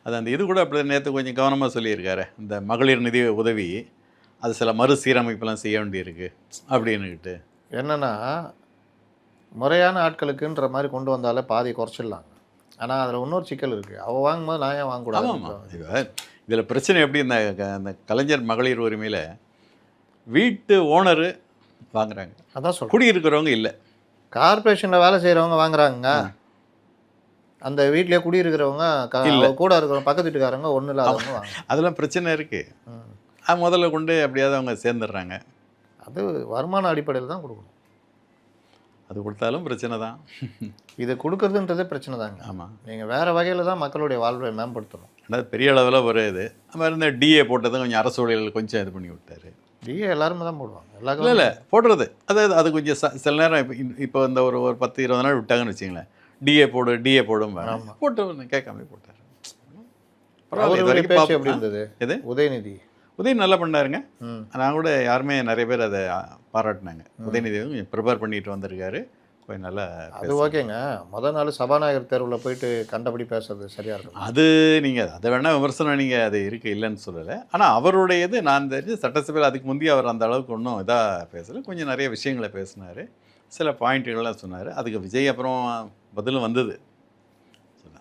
அது அந்த இது கூட அப்படி நேற்று கொஞ்சம் கவனமாக சொல்லியிருக்காரு. இந்த மகளிர் நிதி உதவி அது சில மறுசீரமைப்பெல்லாம் செய்ய வேண்டியிருக்கு அப்படின்னுக்கிட்டு. என்னென்னா முறையான ஆட்களுக்குன்ற மாதிரி கொண்டு வந்தாலே பாதி குறைச்சிடலாங்க. ஆனால் அதில் இன்னொரு சிக்கல் இருக்குது. அவள் வாங்கும்போது நான் ஏன் வாங்கக்கூடாது? ஆமாம். இதில் பிரச்சனை எப்படி, இந்த கலைஞர் மகளிர் உரிமையில் வீட்டு ஓனரு வாங்குறாங்க, அதான் சொல்ல, குடியிருக்கிறவங்க இல்லை. கார்பரேஷனில் வேலை செய்கிறவங்க வாங்குறாங்க, அந்த வீட்டிலே குடியிருக்கிறவங்க இல்லை, கூட இருக்கிறவங்க பக்கத்து வீட்டுக்காரங்க ஒன்றும் இல்லாதவங்க வாங்க. அதெல்லாம் பிரச்சனை இருக்குது. அது முதல்ல கொண்டு எப்படியாவது அவங்க சேர்ந்துடுறாங்க. அது வருமான அடிப்படையில் தான் கொடுக்கணும். அது கொடுத்தாலும் பிரச்சனை தான். இது கொடுக்குறதுன்றதே பிரச்சனை தாங்க. ஆமாம். நீங்கள் வேறு வகையில் தான் மக்களுடைய வாழ்வை மேம்படுத்தணும். அதாவது பெரிய அளவில் ஒரு இது நம்ம இருந்த டிஏ போட்டதை கொஞ்சம் அரசு ஊழியர்கள் கொஞ்சம் இது பண்ணி விட்டார். டிஏ எல்லாருமே தான் போடுவாங்க, எல்லாருக்கும் இல்லை போடுறது. அதாவது அது கொஞ்சம் சில நேரம் இப்போ இந்த ஒரு 10-20 நாள் விட்டாங்கன்னு வச்சிங்களேன், டிஏ போடும் போட்டு கேட்காம போட்டார். எப்படி இருந்தது எது? உதயநிதி நல்லா பண்ணாருங்க. நான் கூட யாருமே நிறைய பேர் அதை பாராட்டினாங்க. உதயநிதி கொஞ்சம் ப்ரிப்பேர் பண்ணிட்டு வந்திருக்காரு, கொஞ்சம் நல்லா. அது ஓகேங்க. முதல் நாள் சபாநாயகர் தேர்வில் போயிட்டு கண்டபடி பேசுறது சரியாக இருக்கும். அது நீங்கள் அதை வேணால் விமர்சனம், நீங்கள் அது இருக்குது இல்லைன்னு சொல்லலை. ஆனால் அவருடையது நான் தெரிஞ்சு சட்டசபையில் அதுக்கு முந்தைய அவர் அந்த அளவுக்கு ஒன்றும் இதாக பேசலை, கொஞ்சம் நிறைய விஷயங்களை பேசினார். சில பாயிண்ட்டுகள்லாம் சொன்னார். அதுக்கு விஜய் அப்புறம் பதிலும் வந்தது.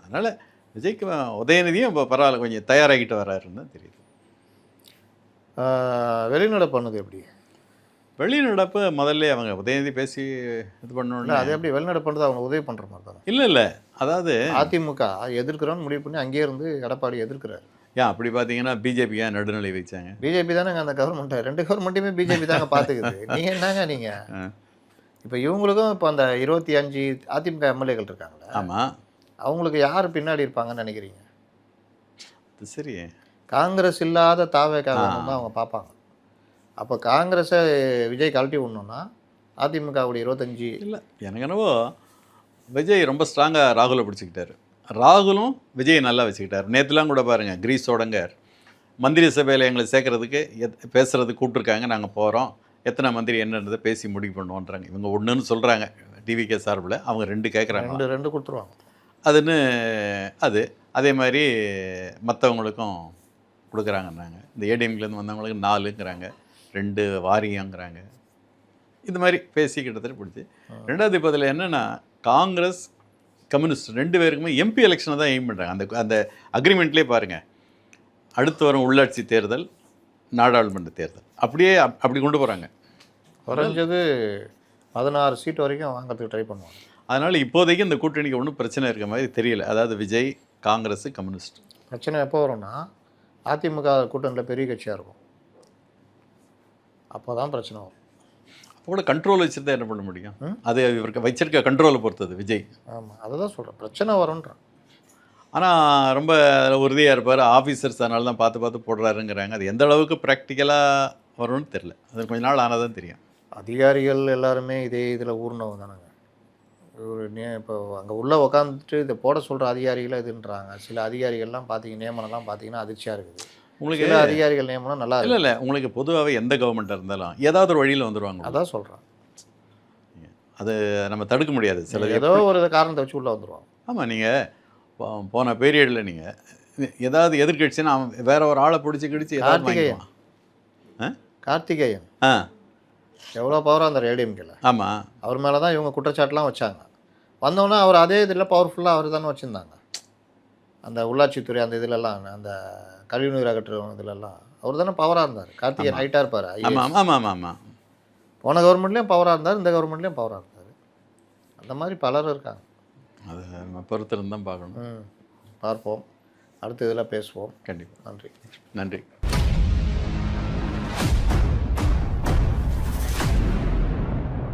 அதனால் விஜய்க்கு உதயநிதியும் இப்போ பரவாயில்ல, கொஞ்சம் தயாராகிட்டு வர்றாருன்னு தான் தெரியுது. வெளிநடை பண்ணது எப்படி? வெளிநடப்பு முதல்ல அவங்க உதயநிதி பேசி இது இல்லை, பண்ணோன்னு. அது எப்படி வெளிநடை பண்ணுறது? அவங்க உதவி பண்ணுற மாதிரி தானே. இல்லை அதாவது அதிமுக எதிர்க்கிறோன்னு முடிவு பண்ணி அங்கேயே இருந்து எடப்பாடி எதிர்க்கிறார். ஏன் அப்படி பார்த்தீங்கன்னா பிஜேபி ஏன் நடுநிலை வச்சாங்க? பிஜேபி தானேங்க அந்த கவர்மெண்ட்டை, 2 கவர்மெண்ட்டையுமே பிஜேபி தாங்க பார்த்துக்குது. நீங்கள் என்னங்க நீங்கள் இப்போ இவங்களுக்கும் இப்போ அந்த 25 அதிமுக எம்எல்ஏக்கள் இருக்காங்களே, ஆமாம், அவங்களுக்கு யார் பின்னாடி இருப்பாங்கன்னு நினைக்கிறீங்க? அது சரி. காங்கிரஸ் இல்லாத தாவேக்காக தான் அவங்க பார்ப்பாங்க. அப்போ காங்கிரஸை விஜய் கழட்டி விடணுன்னா அதிமுகவுடைய 25. இல்லை, எனக்கு என்னவோ விஜய் ரொம்ப ஸ்ட்ராங்காக ராகுலை பிடிச்சிக்கிட்டாரு. ராகுலும் விஜய் நல்லா வச்சுக்கிட்டார். நேற்றுலாம் கூட பாருங்கள், கிரீஸ் சோடங்கர் மந்திரி சபையில் எங்களை சேர்க்கறதுக்கு பேசுகிறதுக்கு கூப்பிட்ருக்காங்க, நாங்கள் போகிறோம், எத்தனை மந்திரி என்னன்றதை பேசி முடிவு பண்ணுவோன்றாங்க. இவங்க ஒன்றுன்னு சொல்கிறாங்க டிவிகே சார்பில், அவங்க 2 கேட்குறாங்க, 2 கொடுத்துருவாங்க அதுன்னு. அதே மாதிரி மற்றவங்களுக்கும் கொடுக்குறாங்கன்னாங்க. இந்த ஏடிஎம்லேருந்து வந்தவங்களுக்கு 4ங்கிறாங்க, 2 வாரியங்கிறாங்க. இது மாதிரி பேசி கிட்டத்தட்ட பிடிச்சி. 2வது இப்போ அதில் என்னென்னா, காங்கிரஸ் கம்யூனிஸ்ட் 2 பேருக்குமே எம்பி எலெக்ஷனை தான் எய்ம் பண்ணுறாங்க. அந்த அக்ரிமெண்ட்லேயே பாருங்கள், அடுத்து வரும் உள்ளாட்சி தேர்தல், நாடாளுமன்ற தேர்தல் அப்படியே அப்படி கொண்டு போகிறாங்க. குறைஞ்சது 16 சீட் வரைக்கும் வாங்கிறதுக்கு ட்ரை பண்ணுவாங்க. அதனால் இப்போதைக்கு இந்த கூட்டணிக்கு ஒன்றும் பிரச்சனை இருக்க மாதிரி தெரியல. அதாவது விஜய், காங்கிரஸ், கம்யூனிஸ்ட். பிரச்சனை எப்போ வரும்னா அதிமுக கூட்டணியில் பெரிய கட்சியாக இருக்கும், அப்போ தான் பிரச்சனை வரும். அப்போ கூட கண்ட்ரோல் வச்சுருந்தா என்ன பண்ண முடியும்? அது இவருக்கு வச்சிருக்க கண்ட்ரோலை பொறுத்தது விஜய். ஆமாம், அதை தான் சொல்கிறேன், பிரச்சனை வரும்ன்றான். ஆனால் ரொம்ப உறுதியாக இருப்பார். ஆஃபீஸர்ஸ் அதனால தான் பார்த்து போடுறாருங்கிறாங்க. அது எந்த அளவுக்கு ப்ராக்டிக்கலாக வரும்னு தெரில. அது கொஞ்ச நாள் ஆனால் தான் தெரியும். அதிகாரிகள் எல்லாருமே இதே இதில் ஊர்னவங்க தானேங்க. இப்போ அங்கே உள்ளே உக்காந்துட்டு இதை போட சொல்கிற அதிகாரிகளை இதுன்றாங்க. சில அதிகாரிகள்லாம் பார்த்தீங்க, நியமனம்லாம் பார்த்தீங்கன்னா அதிர்ச்சியாக இருக்குது. உங்களுக்கு சில அதிகாரிகள் நியமனம் நல்லா இருக்கு. இல்லை உங்களுக்கு பொதுவாகவே எந்த கவர்மெண்ட்டாக இருந்தாலும் ஏதாவது ஒரு வழியில் வந்துடுவாங்க. அதான் சொல்கிறேன், அது நம்ம தடுக்க முடியாது. சில ஏதோ ஒரு காரணத்தை வச்சு உள்ளே வந்துடுவாங்க. ஆமாம், நீங்கள் போன பீரியடில் நீங்கள் ஏதாவது எதிர்கட்சின்னா அவன் வேற ஒரு ஆளை பிடிச்சி கிடிச்சு கார்த்திகேயன் எவ்வளோ பவராக இருந்தார் ஏடிஎம்கேல. ஆமாம், அவர் மேலே தான் இவங்க குற்றச்சாட்டுலாம் வச்சாங்க. வந்தோன்னே அவர் அதே இதில் பவர்ஃபுல்லாக அவர் தானே வச்சுருந்தாங்க. அந்த உள்ளாட்சித்துறை அந்த இதிலெல்லாம், அந்த கழிவுநீர் அகற்றும் இதிலெல்லாம் அவர் தானே பவராக இருந்தார். கார்த்திகேயன் ஹைட்டாக இருப்பார். ஆமாம். போன கவர்மெண்ட்லேயும் பவராக இருந்தார், இந்த கவர்மெண்ட்லேயும் பவராக இருந்தார். அந்த மாதிரி பலரும் இருக்காங்க. அது நம்ம பொறுத்திருந்து தான் பார்க்கணும். பார்ப்போம், அடுத்த இதில் பேசுவோம். கண்டிப்பாக. நன்றி. நன்றி.